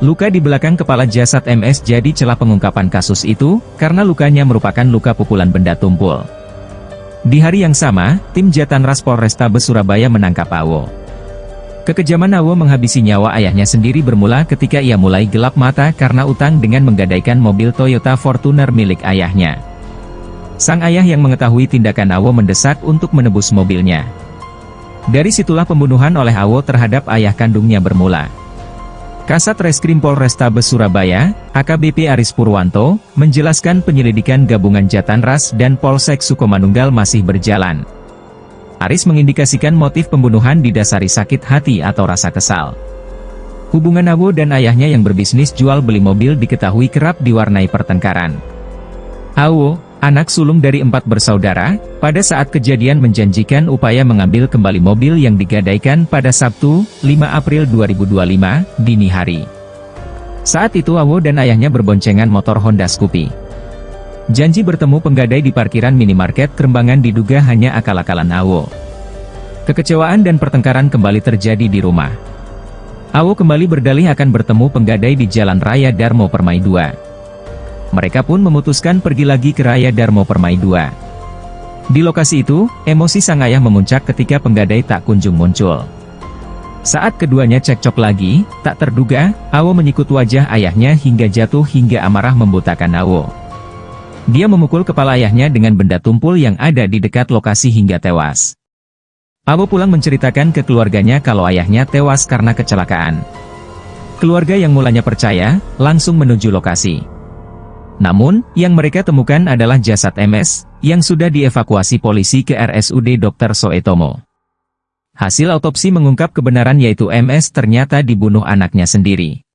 Luka di belakang kepala jasad MS jadi celah pengungkapan kasus itu, karena lukanya merupakan luka pukulan benda tumpul. Di hari yang sama, tim Jatanras Polrestabes Surabaya menangkap AWO. Kekejaman AWO menghabisi nyawa ayahnya sendiri bermula ketika ia mulai gelap mata karena utang dengan menggadaikan mobil Toyota Fortuner milik ayahnya. Sang ayah yang mengetahui tindakan AWO mendesak untuk menebus mobilnya. Dari situlah pembunuhan oleh AWO terhadap ayah kandungnya bermula. Kasat Reskrim Polrestabes Surabaya, AKBP Aris Purwanto, menjelaskan penyelidikan gabungan Jatanras dan Polsek Sukomanunggal masih berjalan. Aris mengindikasikan motif pembunuhan didasari sakit hati atau rasa kesal. Hubungan AWO dan ayahnya yang berbisnis jual beli mobil diketahui kerap diwarnai pertengkaran. AWO, anak sulung dari 4 bersaudara, pada saat kejadian menjanjikan upaya mengambil kembali mobil yang digadaikan pada Sabtu, 5 April 2025, dini hari. Saat itu AWO dan ayahnya berboncengan motor Honda Scoopy. Janji bertemu penggadai di parkiran minimarket Kerembangan diduga hanya akal-akalan AWO. Kekecewaan dan pertengkaran kembali terjadi di rumah. Awo kembali berdalih akan bertemu penggadai di Jalan Raya Darmo Permai 2. Mereka pun memutuskan pergi lagi ke Raya Darmo Permai 2. Di lokasi itu, emosi sang ayah memuncak ketika penggadai tak kunjung muncul. Saat keduanya cekcok lagi, tak terduga, Awo menyikut wajah ayahnya hingga jatuh hingga amarah membutakan Awo. Dia memukul kepala ayahnya dengan benda tumpul yang ada di dekat lokasi hingga tewas. Awo pulang menceritakan ke keluarganya kalau ayahnya tewas karena kecelakaan. Keluarga yang mulanya percaya, langsung menuju lokasi. Namun, yang mereka temukan adalah jasad MS, yang sudah dievakuasi polisi ke RSUD Dr. Soetomo. Hasil autopsi mengungkap kebenaran yaitu MS ternyata dibunuh anaknya sendiri.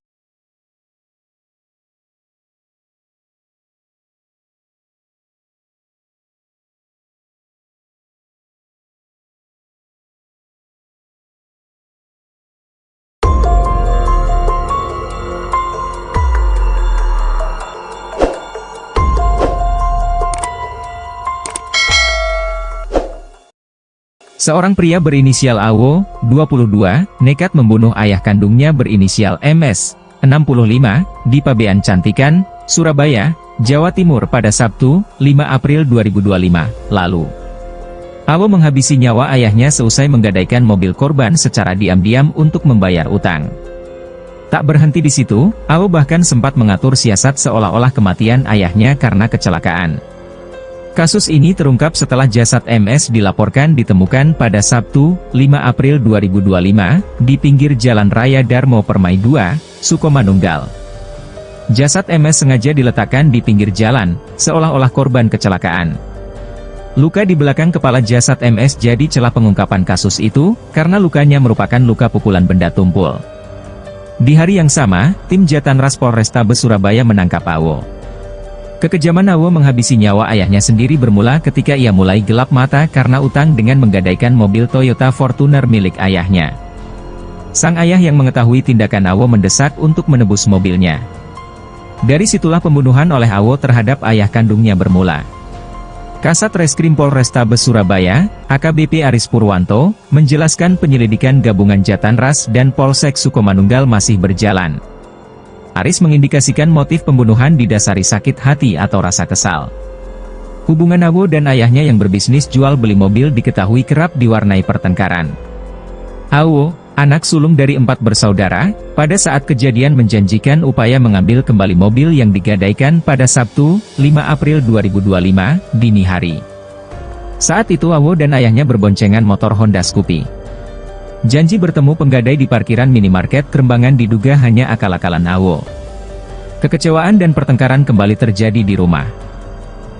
Seorang pria berinisial Awo, 22, nekat membunuh ayah kandungnya berinisial MS, 65, di Pabean Cantikan, Surabaya, Jawa Timur pada Sabtu, 5 April 2025, lalu. Awo menghabisi nyawa ayahnya seusai menggadaikan mobil korban secara diam-diam untuk membayar utang. Tak berhenti di situ, Awo bahkan sempat mengatur siasat seolah-olah kematian ayahnya karena kecelakaan. Kasus ini terungkap setelah jasad MS dilaporkan ditemukan pada Sabtu, 5 April 2025, di pinggir Jalan Raya Darmo Permai 2, Sukomanunggal. Jasad MS sengaja diletakkan di pinggir jalan, seolah-olah korban kecelakaan. Luka di belakang kepala jasad MS jadi celah pengungkapan kasus itu, karena lukanya merupakan luka pukulan benda tumpul. Di hari yang sama, tim Jatanras Polrestabes Surabaya menangkap Awo. Kekejaman Awo menghabisi nyawa ayahnya sendiri bermula ketika ia mulai gelap mata karena utang dengan menggadaikan mobil Toyota Fortuner milik ayahnya. Sang ayah yang mengetahui tindakan Awo mendesak untuk menebus mobilnya. Dari situlah pembunuhan oleh Awo terhadap ayah kandungnya bermula. Kasat Reskrim Polrestabes Surabaya, AKBP Aris Purwanto, menjelaskan penyelidikan gabungan Jatanras dan Polsek Sukomanunggal masih berjalan. Aris mengindikasikan motif pembunuhan didasari sakit hati atau rasa kesal. Hubungan Awo dan ayahnya yang berbisnis jual beli mobil diketahui kerap diwarnai pertengkaran. Awo, anak sulung dari 4 bersaudara, pada saat kejadian menjanjikan upaya mengambil kembali mobil yang digadaikan pada Sabtu, 5 April 2025, dini hari. Saat itu Awo dan ayahnya berboncengan motor Honda Scoopy. Janji bertemu penggadai di parkiran minimarket Kerembangan diduga hanya akal-akalan Awo. Kekecewaan dan pertengkaran kembali terjadi di rumah.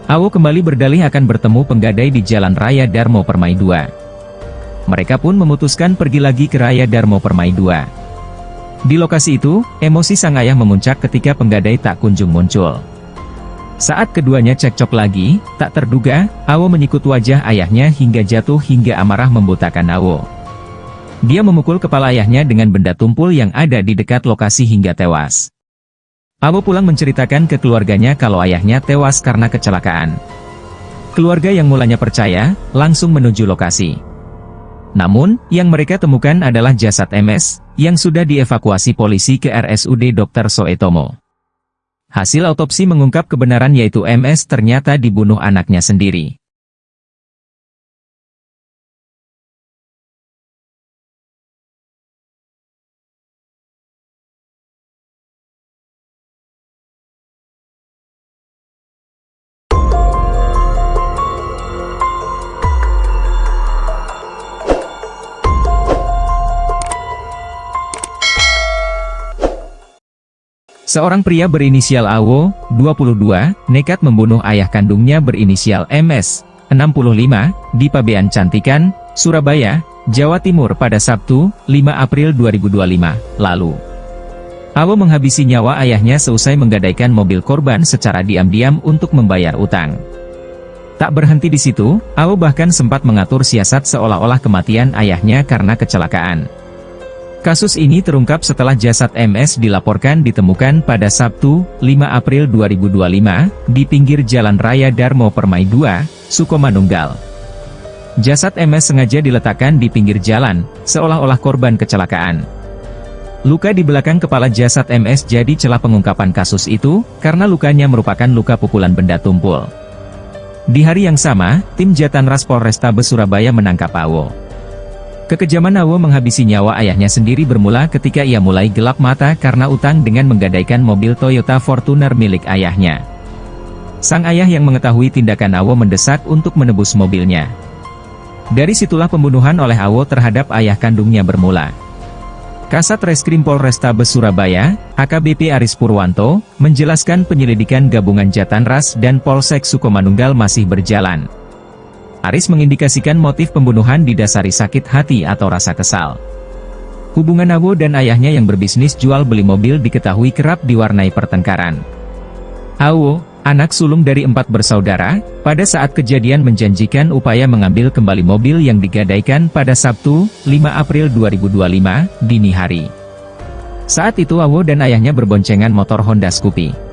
Awo kembali berdalih akan bertemu penggadai di Jalan Raya Darmo Permai 2. Mereka pun memutuskan pergi lagi ke Raya Darmo Permai 2. Di lokasi itu, emosi sang ayah memuncak ketika penggadai tak kunjung muncul. Saat keduanya cekcok lagi, tak terduga, Awo menyikut wajah ayahnya hingga jatuh hingga amarah membutakan Awo. Dia memukul kepala ayahnya dengan benda tumpul yang ada di dekat lokasi hingga tewas. Awo pulang menceritakan ke keluarganya kalau ayahnya tewas karena kecelakaan. Keluarga yang mulanya percaya, langsung menuju lokasi. Namun, yang mereka temukan adalah jasad MS, yang sudah dievakuasi polisi ke RSUD Dr. Soetomo. Hasil autopsi mengungkap kebenaran yaitu MS ternyata dibunuh anaknya sendiri. Seorang pria berinisial Awo, 22, nekat membunuh ayah kandungnya berinisial MS, 65, di Pabean Cantikan, Surabaya, Jawa Timur pada Sabtu, 5 April 2025, lalu. Awo menghabisi nyawa ayahnya seusai menggadaikan mobil korban secara diam-diam untuk membayar utang. Tak berhenti di situ, Awo bahkan sempat mengatur siasat seolah-olah kematian ayahnya karena kecelakaan. Kasus ini terungkap setelah jasad MS dilaporkan ditemukan pada Sabtu, 5 April 2025, di pinggir Jalan Raya Darmo Permai 2, Sukomanunggal. Jasad MS sengaja diletakkan di pinggir jalan, seolah-olah korban kecelakaan. Luka di belakang kepala jasad MS jadi celah pengungkapan kasus itu, karena lukanya merupakan luka pukulan benda tumpul. Di hari yang sama, tim Jatanras Polrestabes Surabaya menangkap AWO. Kekejaman AWO menghabisi nyawa ayahnya sendiri bermula ketika ia mulai gelap mata karena utang dengan menggadaikan mobil Toyota Fortuner milik ayahnya. Sang ayah yang mengetahui tindakan AWO mendesak untuk menebus mobilnya. Dari situlah pembunuhan oleh AWO terhadap ayah kandungnya bermula. Kasat Reskrim Polrestabes Surabaya, AKBP Aris Purwanto, menjelaskan penyelidikan gabungan Jatanras dan Polsek Sukomanunggal masih berjalan. Aris mengindikasikan motif pembunuhan didasari sakit hati atau rasa kesal. Hubungan AWO dan ayahnya yang berbisnis jual beli mobil diketahui kerap diwarnai pertengkaran. AWO, anak sulung dari 4 bersaudara, pada saat kejadian menjanjikan upaya mengambil kembali mobil yang digadaikan pada Sabtu, 5 April 2025, dini hari. Saat itu AWO dan ayahnya berboncengan motor Honda Scoopy.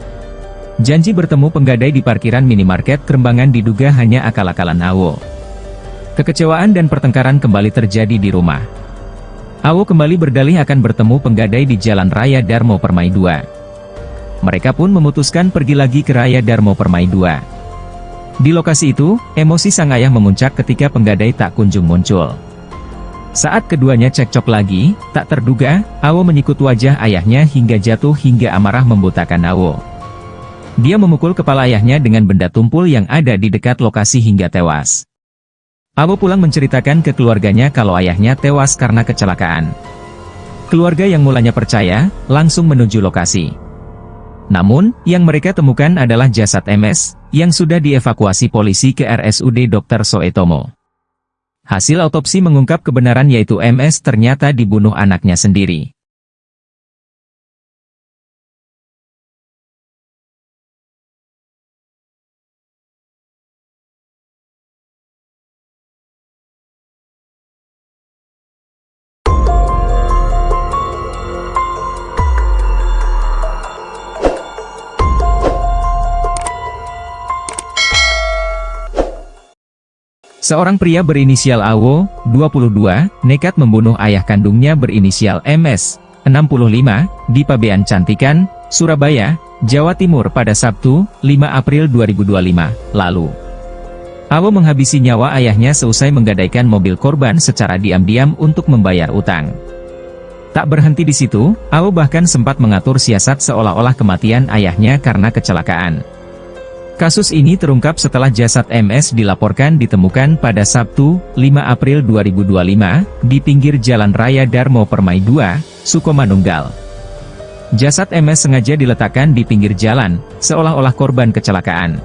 Janji bertemu penggadai di parkiran minimarket Kerembangan diduga hanya akal-akalan AWO. Kekecewaan dan pertengkaran kembali terjadi di rumah. AWO kembali berdalih akan bertemu penggadai di Jalan Raya Darmo Permai 2. Mereka pun memutuskan pergi lagi ke Raya Darmo Permai 2. Di lokasi itu, emosi sang ayah memuncak ketika penggadai tak kunjung muncul. Saat keduanya cekcok lagi, tak terduga, AWO menyikut wajah ayahnya hingga jatuh hingga amarah membutakan AWO. Dia memukul kepala ayahnya dengan benda tumpul yang ada di dekat lokasi hingga tewas. AWO pulang menceritakan ke keluarganya kalau ayahnya tewas karena kecelakaan. Keluarga yang mulanya percaya, langsung menuju lokasi. Namun, yang mereka temukan adalah jasad MS, yang sudah dievakuasi polisi ke RSUD Dr. Soetomo. Hasil autopsi mengungkap kebenaran yaitu MS ternyata dibunuh anaknya sendiri. Seorang pria berinisial AWO, 22, nekat membunuh ayah kandungnya berinisial MS, 65, di Pabean Cantikan, Surabaya, Jawa Timur pada Sabtu, 5 April 2025, lalu. AWO menghabisi nyawa ayahnya seusai menggadaikan mobil korban secara diam-diam untuk membayar utang. Tak berhenti di situ, AWO bahkan sempat mengatur siasat seolah-olah kematian ayahnya karena kecelakaan. Kasus ini terungkap setelah jasad MS dilaporkan ditemukan pada Sabtu, 5 April 2025, di pinggir Jalan Raya Darmo Permai 2, Sukomanunggal. Jasad MS sengaja diletakkan di pinggir jalan, seolah-olah korban kecelakaan.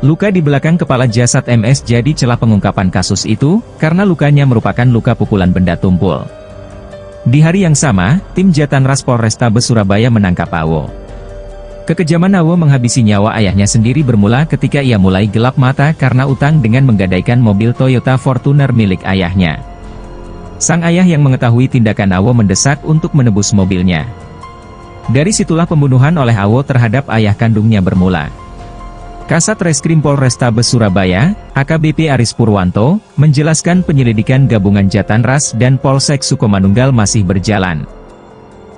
Luka di belakang kepala jasad MS jadi celah pengungkapan kasus itu, karena lukanya merupakan luka pukulan benda tumpul. Di hari yang sama, tim Jatanras Polrestabes Surabaya menangkap AWO. Kekejaman AWO menghabisi nyawa ayahnya sendiri bermula ketika ia mulai gelap mata karena utang dengan menggadaikan mobil Toyota Fortuner milik ayahnya. Sang ayah yang mengetahui tindakan AWO mendesak untuk menebus mobilnya. Dari situlah pembunuhan oleh AWO terhadap ayah kandungnya bermula. Kasat Reskrim Polrestabes Surabaya, AKBP Aris Purwanto, menjelaskan penyelidikan gabungan Jatanras dan Polsek Sukomanunggal masih berjalan.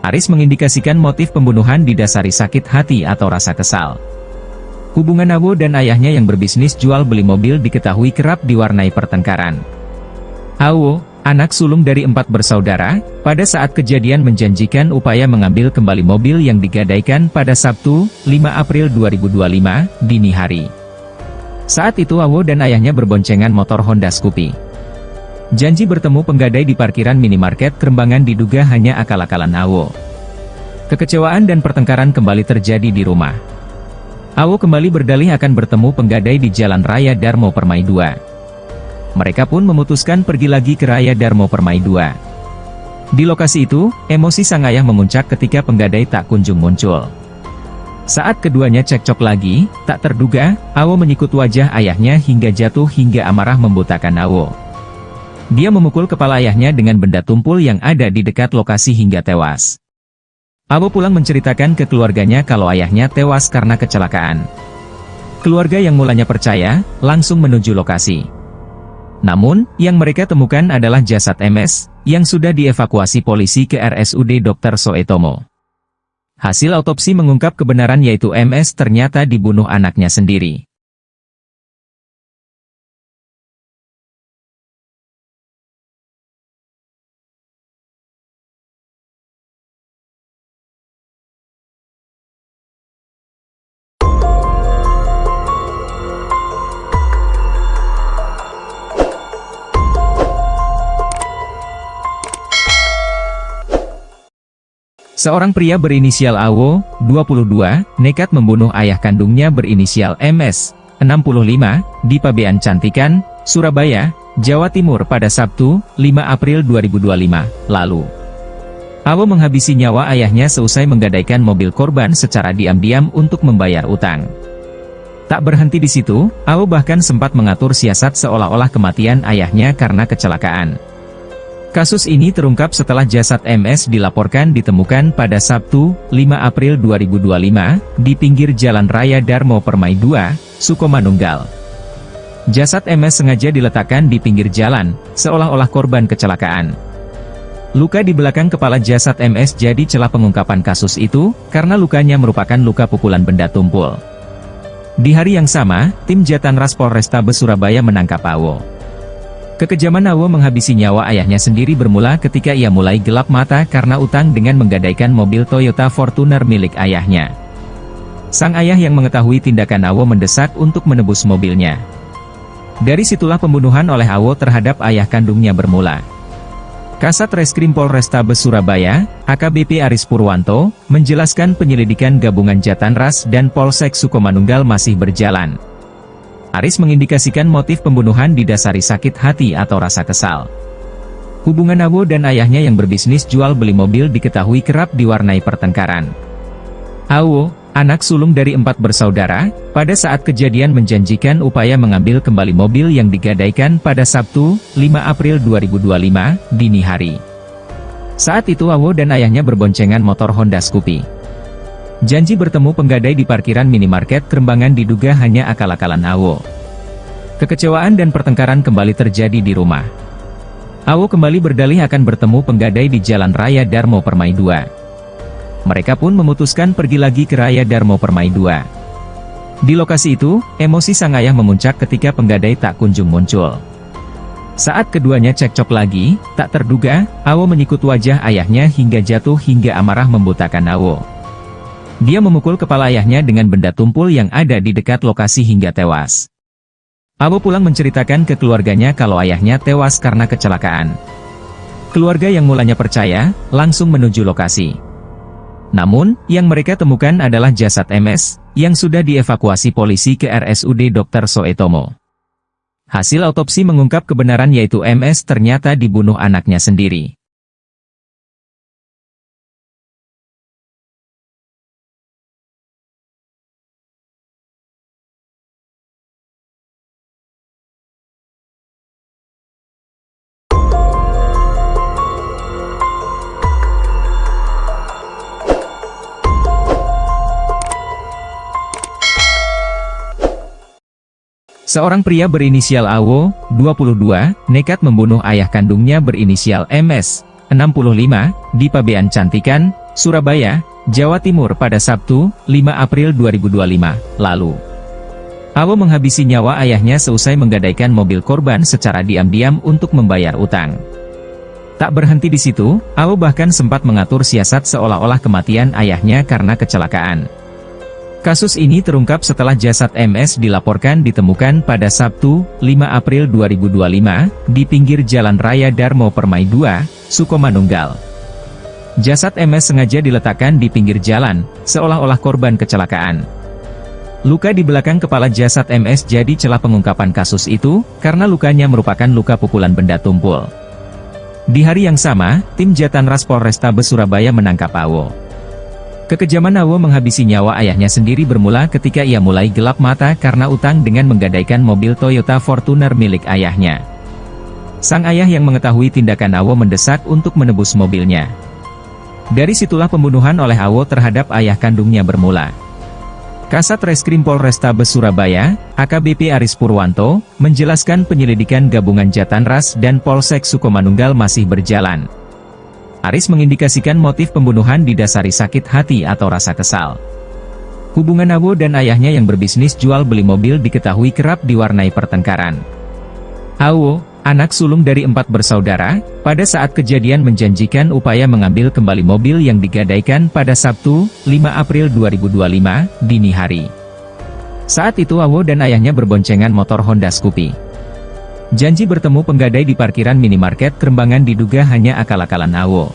Aris mengindikasikan motif pembunuhan didasari sakit hati atau rasa kesal. Hubungan AWO dan ayahnya yang berbisnis jual beli mobil diketahui kerap diwarnai pertengkaran. AWO, anak sulung dari 4 bersaudara, pada saat kejadian menjanjikan upaya mengambil kembali mobil yang digadaikan pada Sabtu, 5 April 2025, dini hari. Saat itu AWO dan ayahnya berboncengan motor Honda Scoopy. Janji bertemu penggadai di parkiran minimarket Kerembangan diduga hanya akal-akalan AWO. Kekecewaan dan pertengkaran kembali terjadi di rumah. AWO kembali berdalih akan bertemu penggadai di Jalan Raya Darmo Permai 2. Mereka pun memutuskan pergi lagi ke Raya Darmo Permai 2. Di lokasi itu, emosi sang ayah memuncak ketika penggadai tak kunjung muncul. Saat keduanya cekcok lagi, tak terduga, AWO menyikut wajah ayahnya hingga jatuh hingga amarah membutakan AWO. Dia memukul kepala ayahnya dengan benda tumpul yang ada di dekat lokasi hingga tewas. AWO pulang menceritakan ke keluarganya kalau ayahnya tewas karena kecelakaan. Keluarga yang mulanya percaya, langsung menuju lokasi. Namun, yang mereka temukan adalah jasad MS, yang sudah dievakuasi polisi ke RSUD Dr. Soetomo. Hasil autopsi mengungkap kebenaran yaitu MS ternyata dibunuh anaknya sendiri. Seorang pria berinisial AWO, 22, nekat membunuh ayah kandungnya berinisial MS, 65, di Pabean Cantikan, Surabaya, Jawa Timur pada Sabtu, 5 April 2025, lalu. AWO menghabisi nyawa ayahnya seusai menggadaikan mobil korban secara diam-diam untuk membayar utang. Tak berhenti di situ, AWO bahkan sempat mengatur siasat seolah-olah kematian ayahnya karena kecelakaan. Kasus ini terungkap setelah jasad MS dilaporkan ditemukan pada Sabtu, 5 April 2025, di pinggir Jalan Raya Darmo Permai 2, Sukomanunggal. Jasad MS sengaja diletakkan di pinggir jalan, seolah-olah korban kecelakaan. Luka di belakang kepala jasad MS jadi celah pengungkapan kasus itu, karena lukanya merupakan luka pukulan benda tumpul. Di hari yang sama, tim Jatanras Polrestabes Surabaya menangkap AWO. Kekejaman AWO menghabisi nyawa ayahnya sendiri bermula ketika ia mulai gelap mata karena utang dengan menggadaikan mobil Toyota Fortuner milik ayahnya. Sang ayah yang mengetahui tindakan AWO mendesak untuk menebus mobilnya. Dari situlah pembunuhan oleh AWO terhadap ayah kandungnya bermula. Kasat Reskrim Polrestabes Surabaya, AKBP Aris Purwanto, menjelaskan penyelidikan gabungan Jatanras dan Polsek Sukomanunggal masih berjalan. Aris mengindikasikan motif pembunuhan didasari sakit hati atau rasa kesal. Hubungan AWO dan ayahnya yang berbisnis jual beli mobil diketahui kerap diwarnai pertengkaran. AWO, anak sulung dari 4 bersaudara, pada saat kejadian menjanjikan upaya mengambil kembali mobil yang digadaikan pada Sabtu, 5 April 2025, dini hari. Saat itu AWO dan ayahnya berboncengan motor Honda Scoopy. Janji bertemu penggadai di parkiran minimarket Kerembangan diduga hanya akal-akalan AWO. Kekecewaan dan pertengkaran kembali terjadi di rumah. AWO kembali berdalih akan bertemu penggadai di Jalan Raya Darmo Permai 2. Mereka pun memutuskan pergi lagi ke Raya Darmo Permai 2. Di lokasi itu, emosi sang ayah memuncak ketika penggadai tak kunjung muncul. Saat keduanya cekcok lagi, tak terduga, AWO menyikut wajah ayahnya hingga jatuh hingga amarah membutakan AWO. Dia memukul kepala ayahnya dengan benda tumpul yang ada di dekat lokasi hingga tewas. AWO pulang menceritakan ke keluarganya kalau ayahnya tewas karena kecelakaan. Keluarga yang mulanya percaya, langsung menuju lokasi. Namun, yang mereka temukan adalah jasad MS, yang sudah dievakuasi polisi ke RSUD Dr. Soetomo. Hasil autopsi mengungkap kebenaran yaitu MS ternyata dibunuh anaknya sendiri. Seorang pria berinisial AWO, 22, nekat membunuh ayah kandungnya berinisial MS, 65, di Pabean Cantikan, Surabaya, Jawa Timur pada Sabtu, 5 April 2025, lalu. AWO menghabisi nyawa ayahnya seusai menggadaikan mobil korban secara diam-diam untuk membayar utang. Tak berhenti di situ, AWO bahkan sempat mengatur siasat seolah-olah kematian ayahnya karena kecelakaan. Kasus ini terungkap setelah jasad MS dilaporkan ditemukan pada Sabtu, 5 April 2025, di pinggir Jalan Raya Darmo Permai 2, Sukomanunggal. Jasad MS sengaja diletakkan di pinggir jalan, seolah-olah korban kecelakaan. Luka di belakang kepala jasad MS jadi celah pengungkapan kasus itu, karena lukanya merupakan luka pukulan benda tumpul. Di hari yang sama, tim Jatanras Polrestabes Surabaya menangkap AWO. Kekejaman AWO menghabisi nyawa ayahnya sendiri bermula ketika ia mulai gelap mata karena utang dengan menggadaikan mobil Toyota Fortuner milik ayahnya. Sang ayah yang mengetahui tindakan AWO mendesak untuk menebus mobilnya. Dari situlah pembunuhan oleh AWO terhadap ayah kandungnya bermula. Kasat Reskrim Polrestabes Surabaya, AKBP Aris Purwanto, menjelaskan penyelidikan gabungan Jatanras dan Polsek Sukomanunggal masih berjalan. Aris mengindikasikan motif pembunuhan didasari sakit hati atau rasa kesal. Hubungan Awo dan ayahnya yang berbisnis jual beli mobil diketahui kerap diwarnai pertengkaran. Awo, anak sulung dari 4 bersaudara, pada saat kejadian menjanjikan upaya mengambil kembali mobil yang digadaikan pada Sabtu, 5 April 2025, dini hari. Saat itu Awo dan ayahnya berboncengan motor Honda Scoopy. Janji bertemu penggadai di parkiran minimarket Kerembangan diduga hanya akal-akalan Awo.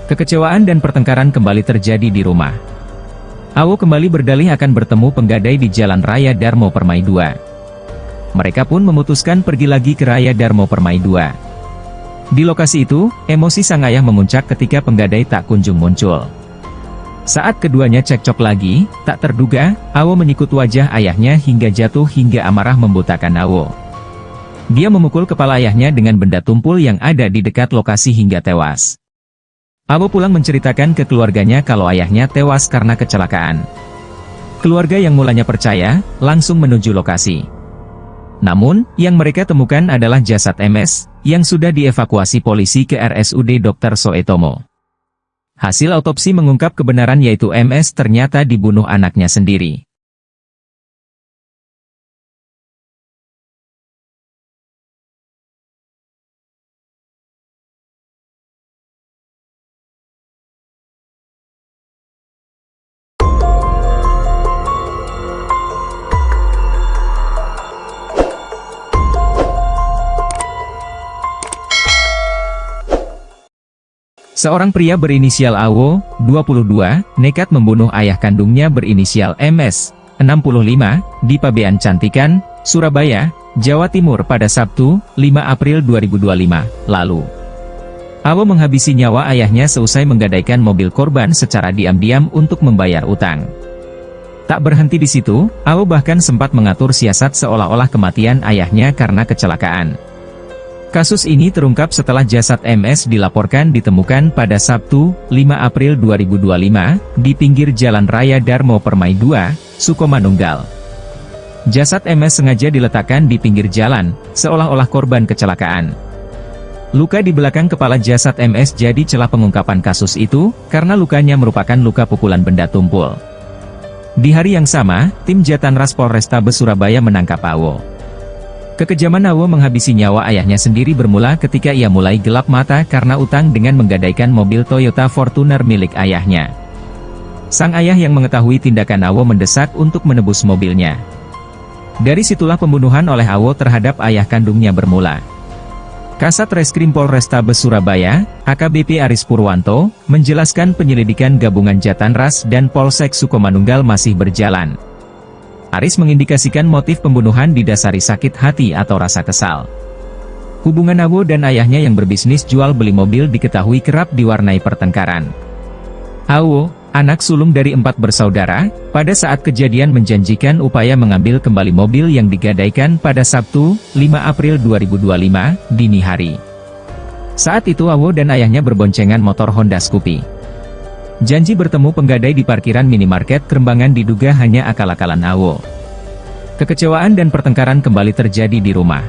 Kekecewaan dan pertengkaran kembali terjadi di rumah. Awo kembali berdalih akan bertemu penggadai di Jalan Raya Darmo Permai 2. Mereka pun memutuskan pergi lagi ke Raya Darmo Permai 2. Di lokasi itu, emosi sang ayah memuncak ketika penggadai tak kunjung muncul. Saat keduanya cekcok lagi, tak terduga, Awo menyikut wajah ayahnya hingga jatuh hingga amarah membutakan Awo. Dia memukul kepala ayahnya dengan benda tumpul yang ada di dekat lokasi hingga tewas. Awo pulang menceritakan ke keluarganya kalau ayahnya tewas karena kecelakaan. Keluarga yang mulanya percaya, langsung menuju lokasi. Namun, yang mereka temukan adalah jasad MS, yang sudah dievakuasi polisi ke RSUD Dr. Soetomo. Hasil autopsi mengungkap kebenaran yaitu MS ternyata dibunuh anaknya sendiri. Seorang pria berinisial Awo, 22, nekat membunuh ayah kandungnya berinisial MS, 65, di Pabean Cantikan, Surabaya, Jawa Timur pada Sabtu, 5 April 2025, lalu. Awo menghabisi nyawa ayahnya seusai menggadaikan mobil korban secara diam-diam untuk membayar utang. Tak berhenti di situ, Awo bahkan sempat mengatur siasat seolah-olah kematian ayahnya karena kecelakaan. Kasus ini terungkap setelah jasad MS dilaporkan ditemukan pada Sabtu, 5 April 2025, di pinggir Jalan Raya Darmo Permai 2, Sukomanunggal. Jasad MS sengaja diletakkan di pinggir jalan, seolah-olah korban kecelakaan. Luka di belakang kepala jasad MS jadi celah pengungkapan kasus itu, karena lukanya merupakan luka pukulan benda tumpul. Di hari yang sama, tim Jatanras Polrestabes Surabaya menangkap Awo. Kekejaman Awo menghabisi nyawa ayahnya sendiri bermula ketika ia mulai gelap mata karena utang dengan menggadaikan mobil Toyota Fortuner milik ayahnya. Sang ayah yang mengetahui tindakan Awo mendesak untuk menebus mobilnya. Dari situlah pembunuhan oleh Awo terhadap ayah kandungnya bermula. Kasat Reskrim Polrestabes Surabaya, AKBP Aris Purwanto, menjelaskan penyelidikan gabungan Jatanras dan Polsek Sukomanunggal masih berjalan. Aris mengindikasikan motif pembunuhan didasari sakit hati atau rasa kesal. Hubungan Awo dan ayahnya yang berbisnis jual beli mobil diketahui kerap diwarnai pertengkaran. Awo, anak sulung dari 4 bersaudara, pada saat kejadian menjanjikan upaya mengambil kembali mobil yang digadaikan pada Sabtu, 5 April 2025, dini hari. Saat itu Awo dan ayahnya berboncengan motor Honda Scoopy. Janji bertemu penggadai di parkiran minimarket Kerembangan diduga hanya akal-akalan Awo. Kekecewaan dan pertengkaran kembali terjadi di rumah.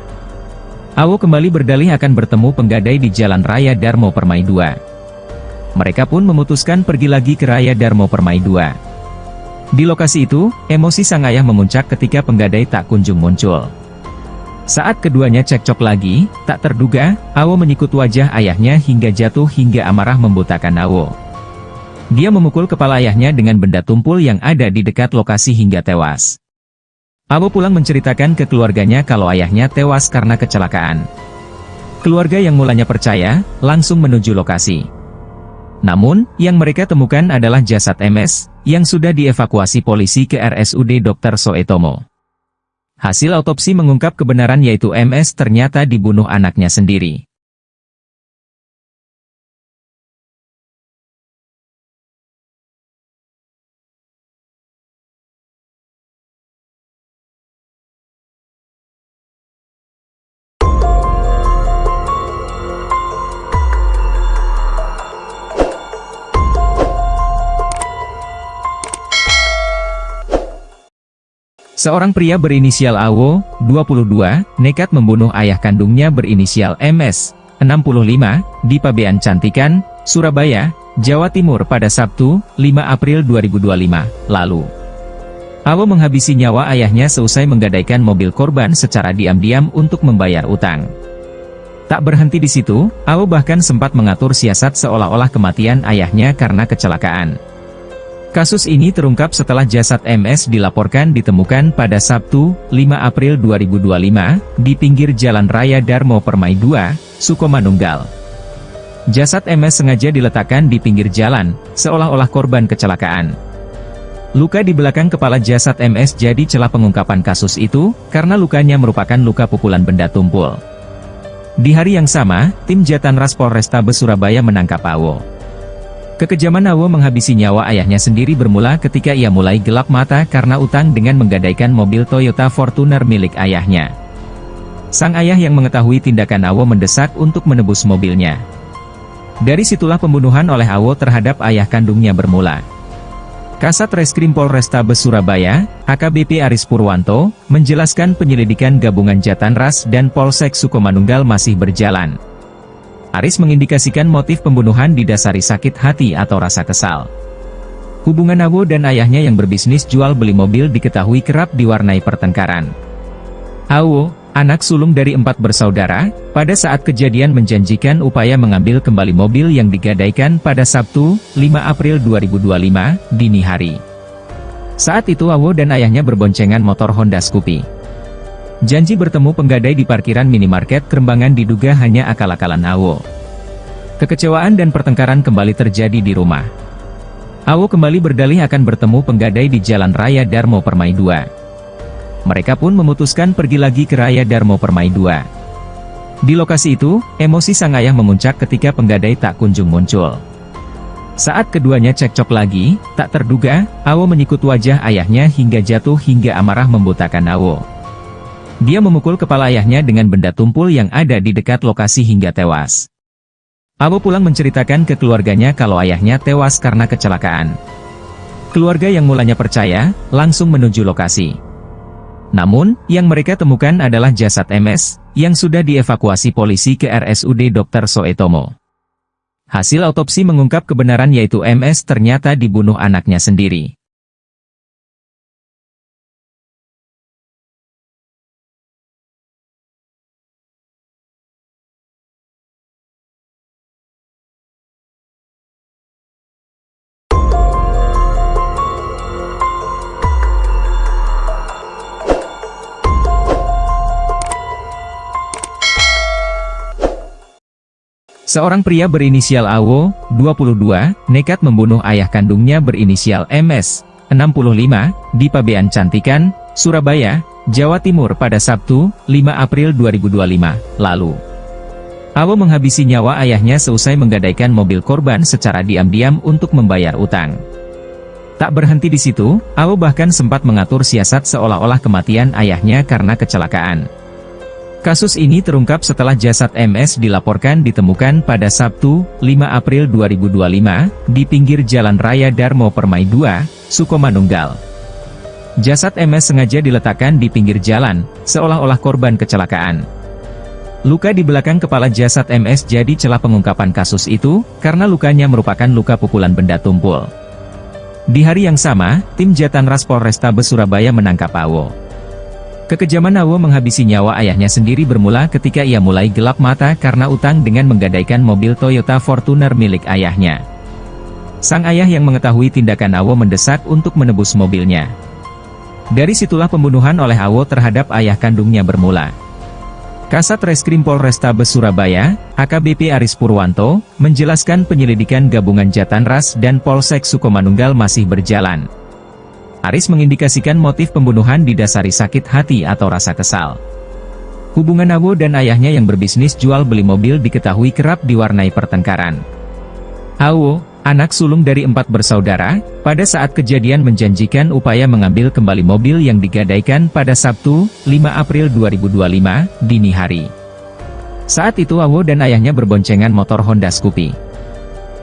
Awo kembali berdalih akan bertemu penggadai di Jalan Raya Darmo Permai 2. Mereka pun memutuskan pergi lagi ke Raya Darmo Permai 2. Di lokasi itu, emosi sang ayah memuncak ketika penggadai tak kunjung muncul. Saat keduanya cekcok lagi, tak terduga, Awo menyikut wajah ayahnya hingga jatuh hingga amarah membutakan Awo. Dia memukul kepala ayahnya dengan benda tumpul yang ada di dekat lokasi hingga tewas. Awo pulang menceritakan ke keluarganya kalau ayahnya tewas karena kecelakaan. Keluarga yang mulanya percaya, langsung menuju lokasi. Namun, yang mereka temukan adalah jasad MS, yang sudah dievakuasi polisi ke RSUD Dr. Soetomo. Hasil autopsi mengungkap kebenaran yaitu MS ternyata dibunuh anaknya sendiri. Seorang pria berinisial AWO, 22, nekat membunuh ayah kandungnya berinisial MS, 65, di Pabean Cantikan, Surabaya, Jawa Timur pada Sabtu, 5 April 2025, lalu. AWO menghabisi nyawa ayahnya seusai menggadaikan mobil korban secara diam-diam untuk membayar utang. Tak berhenti di situ, AWO bahkan sempat mengatur siasat seolah-olah kematian ayahnya karena kecelakaan. Kasus ini terungkap setelah jasad MS dilaporkan ditemukan pada Sabtu, 5 April 2025, di pinggir Jalan Raya Darmo Permai 2, Sukomanunggal. Jasad MS sengaja diletakkan di pinggir jalan, seolah-olah korban kecelakaan. Luka di belakang kepala jasad MS jadi celah pengungkapan kasus itu, karena lukanya merupakan luka pukulan benda tumpul. Di hari yang sama, tim Jatanras Polrestabes Surabaya menangkap AWO. Kekejaman AWO menghabisi nyawa ayahnya sendiri bermula ketika ia mulai gelap mata karena utang dengan menggadaikan mobil Toyota Fortuner milik ayahnya. Sang ayah yang mengetahui tindakan AWO mendesak untuk menebus mobilnya. Dari situlah pembunuhan oleh AWO terhadap ayah kandungnya bermula. Kasat Reskrim Polrestabes Surabaya, AKBP Aris Purwanto, menjelaskan penyelidikan gabungan Jatanras dan Polsek Sukomanunggal masih berjalan. Aris mengindikasikan motif pembunuhan didasari sakit hati atau rasa kesal. Hubungan AWO dan ayahnya yang berbisnis jual beli mobil diketahui kerap diwarnai pertengkaran. AWO, anak sulung dari 4 bersaudara, pada saat kejadian menjanjikan upaya mengambil kembali mobil yang digadaikan pada Sabtu, 5 April 2025, dini hari. Saat itu AWO dan ayahnya berboncengan motor Honda Scoopy. Janji bertemu penggadai di parkiran minimarket Kerembangan diduga hanya akal-akalan AWO. Kekecewaan dan pertengkaran kembali terjadi di rumah. AWO kembali berdalih akan bertemu penggadai di Jalan Raya Darmo Permai 2. Mereka pun memutuskan pergi lagi ke Raya Darmo Permai 2. Di lokasi itu, emosi sang ayah memuncak ketika penggadai tak kunjung muncul. Saat keduanya cekcok lagi, tak terduga, AWO menyikut wajah ayahnya hingga jatuh hingga amarah membutakan AWO. Dia memukul kepala ayahnya dengan benda tumpul yang ada di dekat lokasi hingga tewas. AWO pulang menceritakan ke keluarganya kalau ayahnya tewas karena kecelakaan. Keluarga yang mulanya percaya, langsung menuju lokasi. Namun, yang mereka temukan adalah jasad MS, yang sudah dievakuasi polisi ke RSUD Dr. Soetomo. Hasil autopsi mengungkap kebenaran yaitu MS ternyata dibunuh anaknya sendiri. Seorang pria berinisial AWO, 22, nekat membunuh ayah kandungnya berinisial MS, 65, di Pabean Cantikan, Surabaya, Jawa Timur pada Sabtu, 5 April 2025, lalu. AWO menghabisi nyawa ayahnya seusai menggadaikan mobil korban secara diam-diam untuk membayar utang. Tak berhenti di situ, AWO bahkan sempat mengatur siasat seolah-olah kematian ayahnya karena kecelakaan. Kasus ini terungkap setelah jasad MS dilaporkan ditemukan pada Sabtu, 5 April 2025, di pinggir Jalan Raya Darmo Permai 2, Sukomanunggal. Jasad MS sengaja diletakkan di pinggir jalan, seolah-olah korban kecelakaan. Luka di belakang kepala jasad MS jadi celah pengungkapan kasus itu, karena lukanya merupakan luka pukulan benda tumpul. Di hari yang sama, tim Jatanras Polrestabes Surabaya menangkap AWO. Kekejaman AWO menghabisi nyawa ayahnya sendiri bermula ketika ia mulai gelap mata karena utang dengan menggadaikan mobil Toyota Fortuner milik ayahnya. Sang ayah yang mengetahui tindakan AWO mendesak untuk menebus mobilnya. Dari situlah pembunuhan oleh AWO terhadap ayah kandungnya bermula. Kasat Reskrim Polrestabes Surabaya, AKBP Aris Purwanto, menjelaskan penyelidikan gabungan Jatanras dan Polsek Sukomanunggal masih berjalan. Aris mengindikasikan motif pembunuhan didasari sakit hati atau rasa kesal. Hubungan AWO dan ayahnya yang berbisnis jual beli mobil diketahui kerap diwarnai pertengkaran. AWO, anak sulung dari 4 bersaudara, pada saat kejadian menjanjikan upaya mengambil kembali mobil yang digadaikan pada Sabtu, 5 April 2025, dini hari. Saat itu AWO dan ayahnya berboncengan motor Honda Scoopy.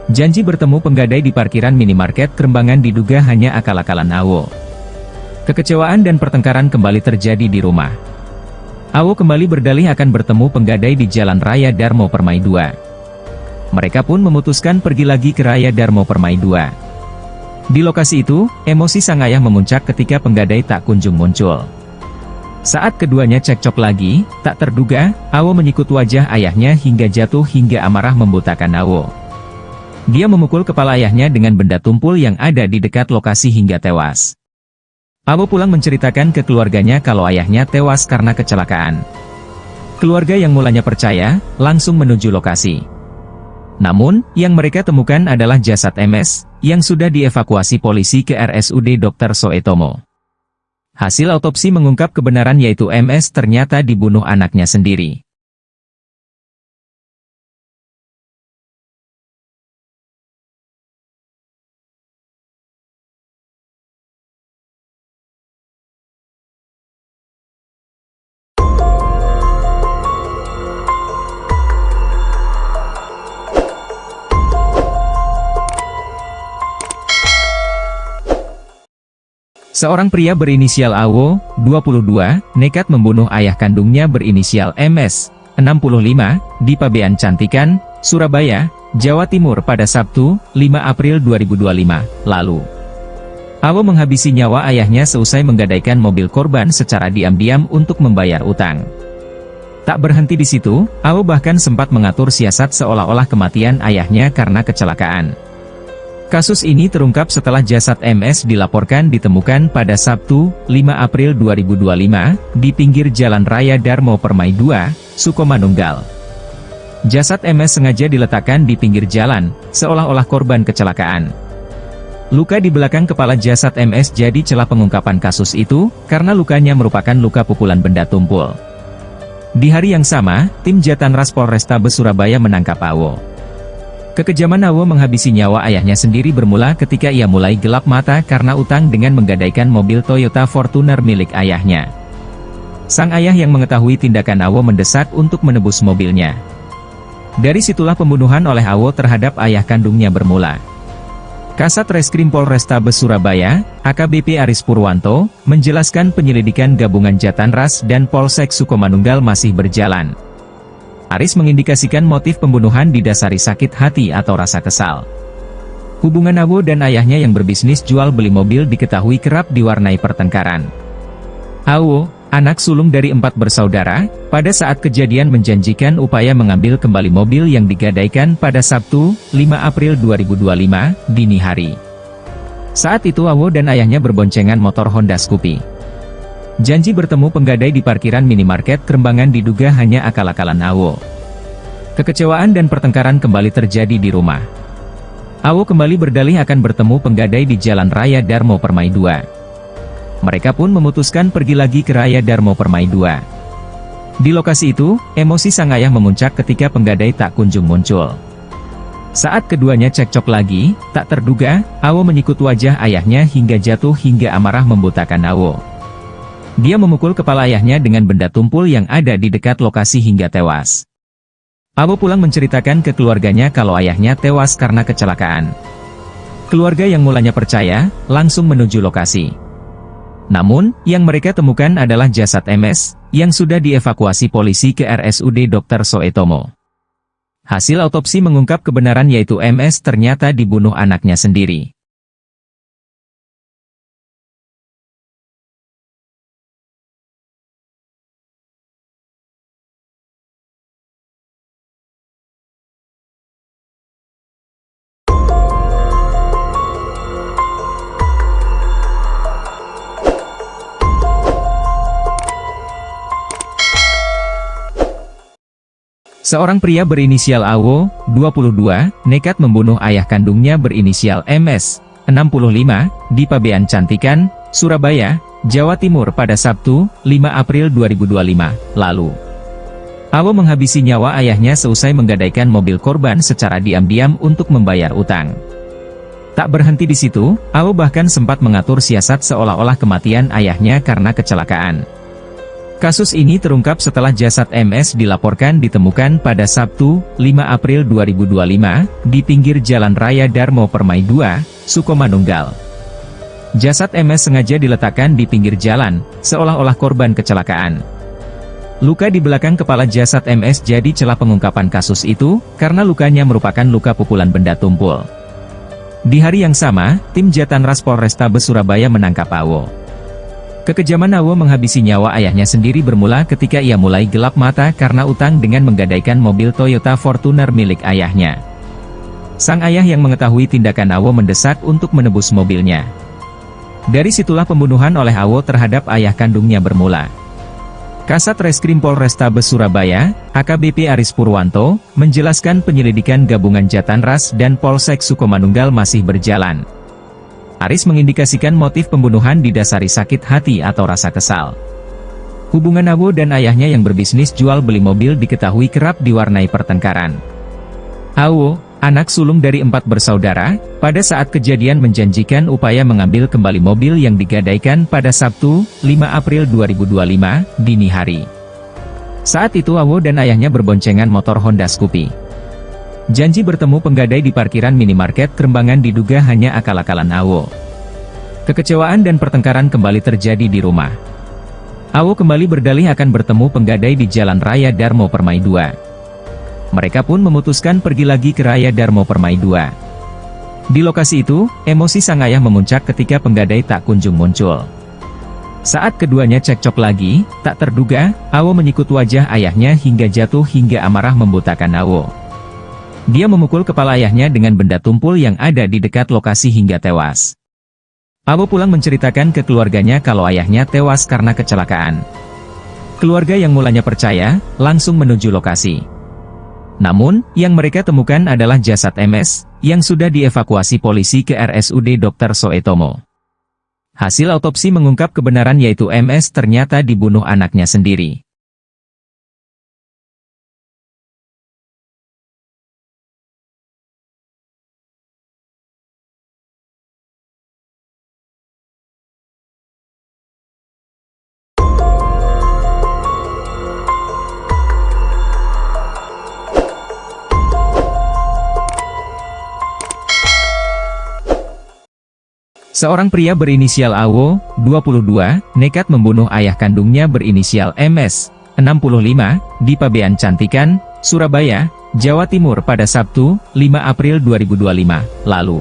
Janji bertemu penggadai di parkiran minimarket Kerembangan diduga hanya akal-akalan AWO. Kekecewaan dan pertengkaran kembali terjadi di rumah. Awo kembali berdalih akan bertemu penggadai di Jalan Raya Darmo Permai 2. Mereka pun memutuskan pergi lagi ke Raya Darmo Permai 2. Di lokasi itu, emosi sang ayah memuncak ketika penggadai tak kunjung muncul. Saat keduanya cekcok lagi, tak terduga, Awo menyikut wajah ayahnya hingga jatuh hingga amarah membutakan Awo. Dia memukul kepala ayahnya dengan benda tumpul yang ada di dekat lokasi hingga tewas. Awo pulang menceritakan ke keluarganya kalau ayahnya tewas karena kecelakaan. Keluarga yang mulanya percaya, langsung menuju lokasi. Namun, yang mereka temukan adalah jasad MS, yang sudah dievakuasi polisi ke RSUD Dr. Soetomo. Hasil autopsi mengungkap kebenaran yaitu MS ternyata dibunuh anaknya sendiri. Seorang pria berinisial AWO, 22, nekat membunuh ayah kandungnya berinisial MS, 65, di Pabean Cantikan, Surabaya, Jawa Timur pada Sabtu, 5 April 2025, lalu. AWO menghabisi nyawa ayahnya seusai menggadaikan mobil korban secara diam-diam untuk membayar utang. Tak berhenti di situ, AWO bahkan sempat mengatur siasat seolah-olah kematian ayahnya karena kecelakaan. Kasus ini terungkap setelah jasad MS dilaporkan ditemukan pada Sabtu, 5 April 2025, di pinggir Jalan Raya Darmo Permai 2, Sukomanunggal. Jasad MS sengaja diletakkan di pinggir jalan, seolah-olah korban kecelakaan. Luka di belakang kepala jasad MS jadi celah pengungkapan kasus itu, karena lukanya merupakan luka pukulan benda tumpul. Di hari yang sama, tim Jatanras Polrestabes Surabaya menangkap AWO. Kekejaman AWO menghabisi nyawa ayahnya sendiri bermula ketika ia mulai gelap mata karena utang dengan menggadaikan mobil Toyota Fortuner milik ayahnya. Sang ayah yang mengetahui tindakan AWO mendesak untuk menebus mobilnya. Dari situlah pembunuhan oleh AWO terhadap ayah kandungnya bermula. Kasat Reskrim Polrestabes Surabaya, AKBP Aris Purwanto, menjelaskan penyelidikan gabungan Jatanras dan Polsek Sukomanunggal masih berjalan. Aris mengindikasikan motif pembunuhan didasari sakit hati atau rasa kesal. Hubungan AWO dan ayahnya yang berbisnis jual beli mobil diketahui kerap diwarnai pertengkaran. AWO, anak sulung dari 4 bersaudara, pada saat kejadian menjanjikan upaya mengambil kembali mobil yang digadaikan pada Sabtu, 5 April 2025, dini hari. Saat itu AWO dan ayahnya berboncengan motor Honda Scoopy. Janji bertemu penggadai di parkiran minimarket Kerembangan diduga hanya akal-akalan AWO. Kekecewaan dan pertengkaran kembali terjadi di rumah. AWO kembali berdalih akan bertemu penggadai di Jalan Raya Darmo Permai 2. Mereka pun memutuskan pergi lagi ke Raya Darmo Permai 2. Di lokasi itu, emosi sang ayah memuncak ketika penggadai tak kunjung muncul. Saat keduanya cekcok lagi, tak terduga, AWO menyikut wajah ayahnya hingga jatuh hingga amarah membutakan AWO. Dia memukul kepala ayahnya dengan benda tumpul yang ada di dekat lokasi hingga tewas. AWO pulang menceritakan ke keluarganya kalau ayahnya tewas karena kecelakaan. Keluarga yang mulanya percaya, langsung menuju lokasi. Namun, yang mereka temukan adalah jasad MS, yang sudah dievakuasi polisi ke RSUD Dr. Soetomo. Hasil autopsi mengungkap kebenaran yaitu MS ternyata dibunuh anaknya sendiri. Seorang pria berinisial AWO, 22, nekat membunuh ayah kandungnya berinisial MS, 65, di Pabean Cantikan, Surabaya, Jawa Timur pada Sabtu, 5 April 2025, lalu. AWO menghabisi nyawa ayahnya seusai menggadaikan mobil korban secara diam-diam untuk membayar utang. Tak berhenti di situ, AWO bahkan sempat mengatur siasat seolah-olah kematian ayahnya karena kecelakaan. Kasus ini terungkap setelah jasad MS dilaporkan ditemukan pada Sabtu, 5 April 2025, di pinggir Jalan Raya Darmo Permai 2, Sukomanunggal. Jasad MS sengaja diletakkan di pinggir jalan, seolah-olah korban kecelakaan. Luka di belakang kepala jasad MS jadi celah pengungkapan kasus itu, karena lukanya merupakan luka pukulan benda tumpul. Di hari yang sama, tim Jatanras Polrestabes Surabaya menangkap AWO. Kekejaman AWO menghabisi nyawa ayahnya sendiri bermula ketika ia mulai gelap mata karena utang dengan menggadaikan mobil Toyota Fortuner milik ayahnya. Sang ayah yang mengetahui tindakan AWO mendesak untuk menebus mobilnya. Dari situlah pembunuhan oleh AWO terhadap ayah kandungnya bermula. Kasat Reskrim Polrestabes Surabaya, AKBP Aris Purwanto, menjelaskan penyelidikan gabungan Jatanras dan Polsek Sukomanunggal masih berjalan. Aris mengindikasikan motif pembunuhan didasari sakit hati atau rasa kesal. Hubungan AWO dan ayahnya yang berbisnis jual beli mobil diketahui kerap diwarnai pertengkaran. AWO, anak sulung dari 4 bersaudara, pada saat kejadian menjanjikan upaya mengambil kembali mobil yang digadaikan pada Sabtu, 5 April 2025, dini hari. Saat itu AWO dan ayahnya berboncengan motor Honda Scoopy. Janji bertemu penggadai di parkiran minimarket Kerembangan diduga hanya akal-akalan AWO. Kekecewaan dan pertengkaran kembali terjadi di rumah. AWO kembali berdalih akan bertemu penggadai di Jalan Raya Darmo Permai 2. Mereka pun memutuskan pergi lagi ke Raya Darmo Permai 2. Di lokasi itu, emosi sang ayah memuncak ketika penggadai tak kunjung muncul. Saat keduanya cekcok lagi, tak terduga, AWO menyikut wajah ayahnya hingga jatuh hingga amarah membutakan AWO. Dia memukul kepala ayahnya dengan benda tumpul yang ada di dekat lokasi hingga tewas. AWO pulang menceritakan ke keluarganya kalau ayahnya tewas karena kecelakaan. Keluarga yang mulanya percaya, langsung menuju lokasi. Namun, yang mereka temukan adalah jasad MS, yang sudah dievakuasi polisi ke RSUD Dr. Soetomo. Hasil autopsi mengungkap kebenaran yaitu MS ternyata dibunuh anaknya sendiri. Seorang pria berinisial AWO, 22, nekat membunuh ayah kandungnya berinisial MS, 65, di Pabean Cantikan, Surabaya, Jawa Timur pada Sabtu, 5 April 2025, lalu.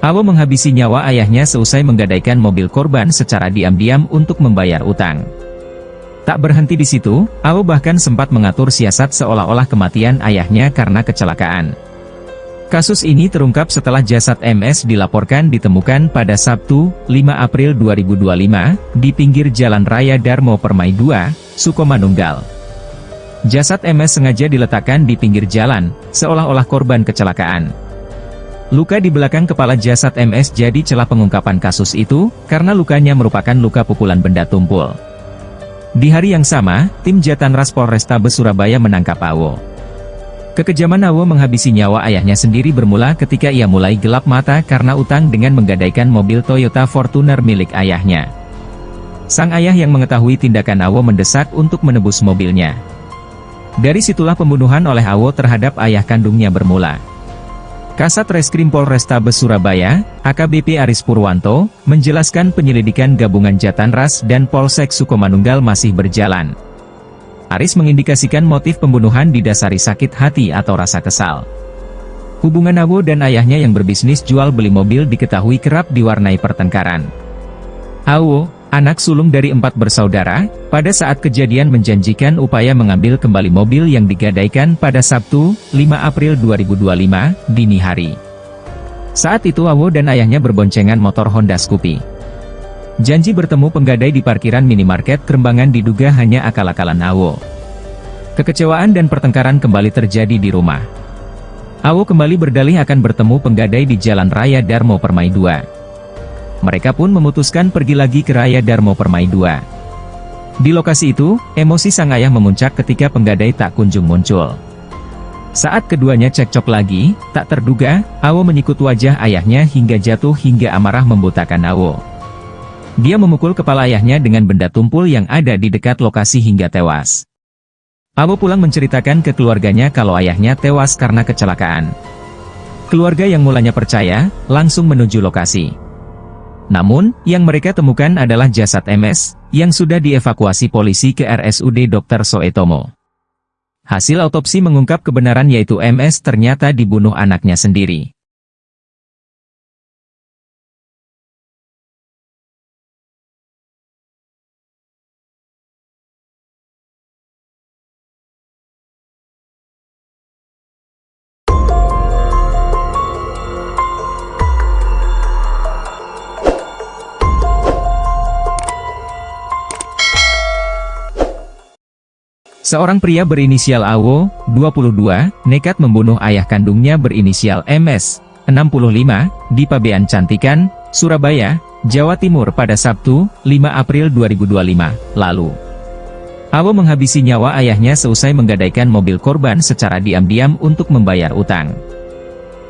AWO menghabisi nyawa ayahnya seusai menggadaikan mobil korban secara diam-diam untuk membayar utang. Tak berhenti di situ, AWO bahkan sempat mengatur siasat seolah-olah kematian ayahnya karena kecelakaan. Kasus ini terungkap setelah jasad MS dilaporkan ditemukan pada Sabtu, 5 April 2025, di pinggir Jalan Raya Darmo Permai 2, Sukomanunggal. Jasad MS sengaja diletakkan di pinggir jalan, seolah-olah korban kecelakaan. Luka di belakang kepala jasad MS jadi celah pengungkapan kasus itu, karena lukanya merupakan luka pukulan benda tumpul. Di hari yang sama, tim Jatanras Polrestabes Surabaya menangkap AWO. Kekejaman AWO menghabisi nyawa ayahnya sendiri bermula ketika ia mulai gelap mata karena utang dengan menggadaikan mobil Toyota Fortuner milik ayahnya. Sang ayah yang mengetahui tindakan AWO mendesak untuk menebus mobilnya. Dari situlah pembunuhan oleh AWO terhadap ayah kandungnya bermula. Kasat Reskrim Polrestabes Surabaya, AKBP Aris Purwanto, menjelaskan penyelidikan gabungan Jatanras dan Polsek Sukomanunggal masih berjalan. Aris mengindikasikan motif pembunuhan didasari sakit hati atau rasa kesal. Hubungan AWO dan ayahnya yang berbisnis jual beli mobil diketahui kerap diwarnai pertengkaran. AWO, anak sulung dari 4 bersaudara, pada saat kejadian menjanjikan upaya mengambil kembali mobil yang digadaikan pada Sabtu, 5 April 2025, dini hari. Saat itu AWO dan ayahnya berboncengan motor Honda Scoopy. Janji bertemu penggadai di parkiran minimarket Kerembangan diduga hanya akal-akalan AWO. Kekecewaan dan pertengkaran kembali terjadi di rumah. AWO kembali berdalih akan bertemu penggadai di Jalan Raya Darmo Permai 2. Mereka pun memutuskan pergi lagi ke Raya Darmo Permai 2. Di lokasi itu, emosi sang ayah memuncak ketika penggadai tak kunjung muncul. Saat keduanya cekcok lagi, tak terduga, AWO menyikut wajah ayahnya hingga jatuh hingga amarah membutakan AWO. Dia memukul kepala ayahnya dengan benda tumpul yang ada di dekat lokasi hingga tewas. AWO pulang menceritakan ke keluarganya kalau ayahnya tewas karena kecelakaan. Keluarga yang mulanya percaya, langsung menuju lokasi. Namun, yang mereka temukan adalah jasad MS, yang sudah dievakuasi polisi ke RSUD Dr. Soetomo. Hasil autopsi mengungkap kebenaran yaitu MS ternyata dibunuh anaknya sendiri. Seorang pria berinisial AWO, 22, nekat membunuh ayah kandungnya berinisial MS, 65, di Pabean Cantikan, Surabaya, Jawa Timur pada Sabtu, 5 April 2025, lalu. AWO menghabisi nyawa ayahnya seusai menggadaikan mobil korban secara diam-diam untuk membayar utang.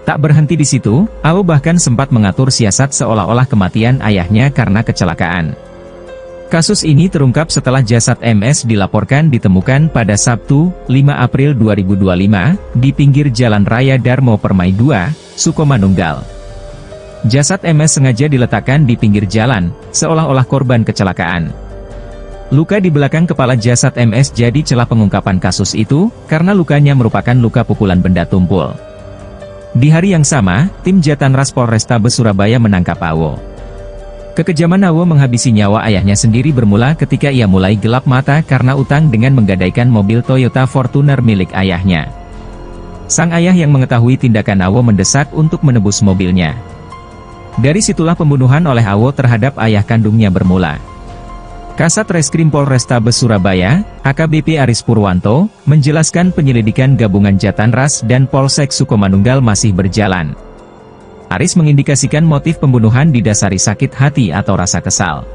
Tak berhenti di situ, AWO bahkan sempat mengatur siasat seolah-olah kematian ayahnya karena kecelakaan. Kasus ini terungkap setelah jasad MS dilaporkan ditemukan pada Sabtu, 5 April 2025, di pinggir Jalan Raya Darmo Permai 2, Sukomanunggal. Jasad MS sengaja diletakkan di pinggir jalan, seolah-olah korban kecelakaan. Luka di belakang kepala jasad MS jadi celah pengungkapan kasus itu, karena lukanya merupakan luka pukulan benda tumpul. Di hari yang sama, tim Jatanras Polrestabes Surabaya menangkap AWO. Kekejaman AWO menghabisi nyawa ayahnya sendiri bermula ketika ia mulai gelap mata karena utang dengan menggadaikan mobil Toyota Fortuner milik ayahnya. Sang ayah yang mengetahui tindakan AWO mendesak untuk menebus mobilnya. Dari situlah pembunuhan oleh AWO terhadap ayah kandungnya bermula. Kasat Reskrim Polrestabes Surabaya, AKBP Aris Purwanto, menjelaskan penyelidikan gabungan Jatanras dan Polsek Sukomanunggal masih berjalan. Aris mengindikasikan motif pembunuhan didasari sakit hati atau rasa kesal.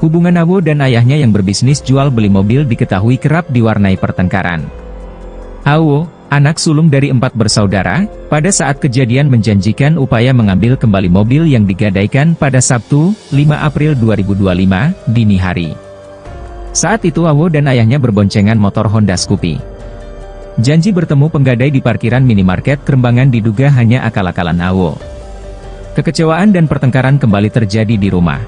Hubungan AWO dan ayahnya yang berbisnis jual beli mobil diketahui kerap diwarnai pertengkaran. AWO, anak sulung dari 4 bersaudara, pada saat kejadian menjanjikan upaya mengambil kembali mobil yang digadaikan pada Sabtu, 5 April 2025, dini hari. Saat itu AWO dan ayahnya berboncengan motor Honda Scoopy. Janji bertemu penggadai di parkiran minimarket Kerembangan diduga hanya akal-akalan AWO. Kekecewaan dan pertengkaran kembali terjadi di rumah.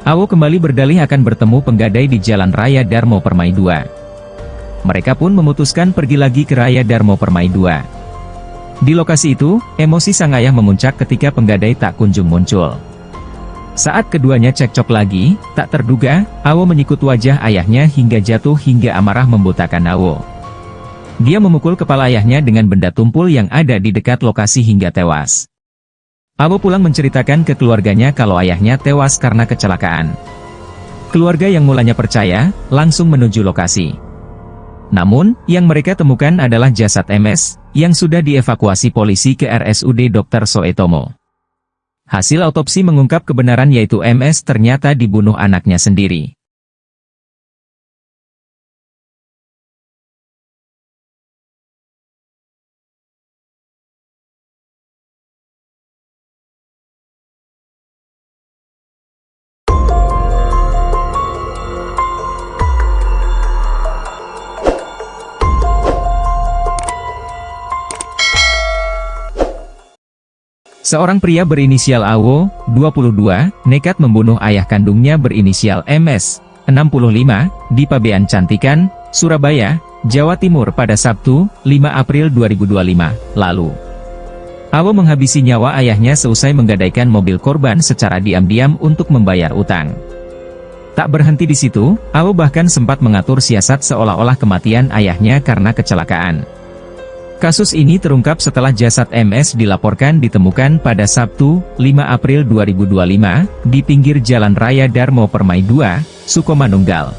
AWO kembali berdalih akan bertemu penggadai di Jalan Raya Darmo Permai 2. Mereka pun memutuskan pergi lagi ke Raya Darmo Permai 2. Di lokasi itu, emosi sang ayah memuncak ketika penggadai tak kunjung muncul. Saat keduanya cekcok lagi, tak terduga, AWO menyikut wajah ayahnya hingga jatuh hingga amarah membutakan AWO. Dia memukul kepala ayahnya dengan benda tumpul yang ada di dekat lokasi hingga tewas. AWO pulang menceritakan ke keluarganya kalau ayahnya tewas karena kecelakaan. Keluarga yang mulanya percaya, langsung menuju lokasi. Namun, yang mereka temukan adalah jasad MS, yang sudah dievakuasi polisi ke RSUD Dr. Soetomo. Hasil autopsi mengungkap kebenaran yaitu MS ternyata dibunuh anaknya sendiri. Seorang pria berinisial AWO, 22, nekat membunuh ayah kandungnya berinisial MS, 65, di Pabean Cantikan, Surabaya, Jawa Timur pada Sabtu, 5 April 2025, lalu. AWO menghabisi nyawa ayahnya seusai menggadaikan mobil korban secara diam-diam untuk membayar utang. Tak berhenti di situ, AWO bahkan sempat mengatur siasat seolah-olah kematian ayahnya karena kecelakaan. Kasus ini terungkap setelah jasad MS dilaporkan ditemukan pada Sabtu, 5 April 2025, di pinggir Jalan Raya Darmo Permai 2, Sukomanunggal.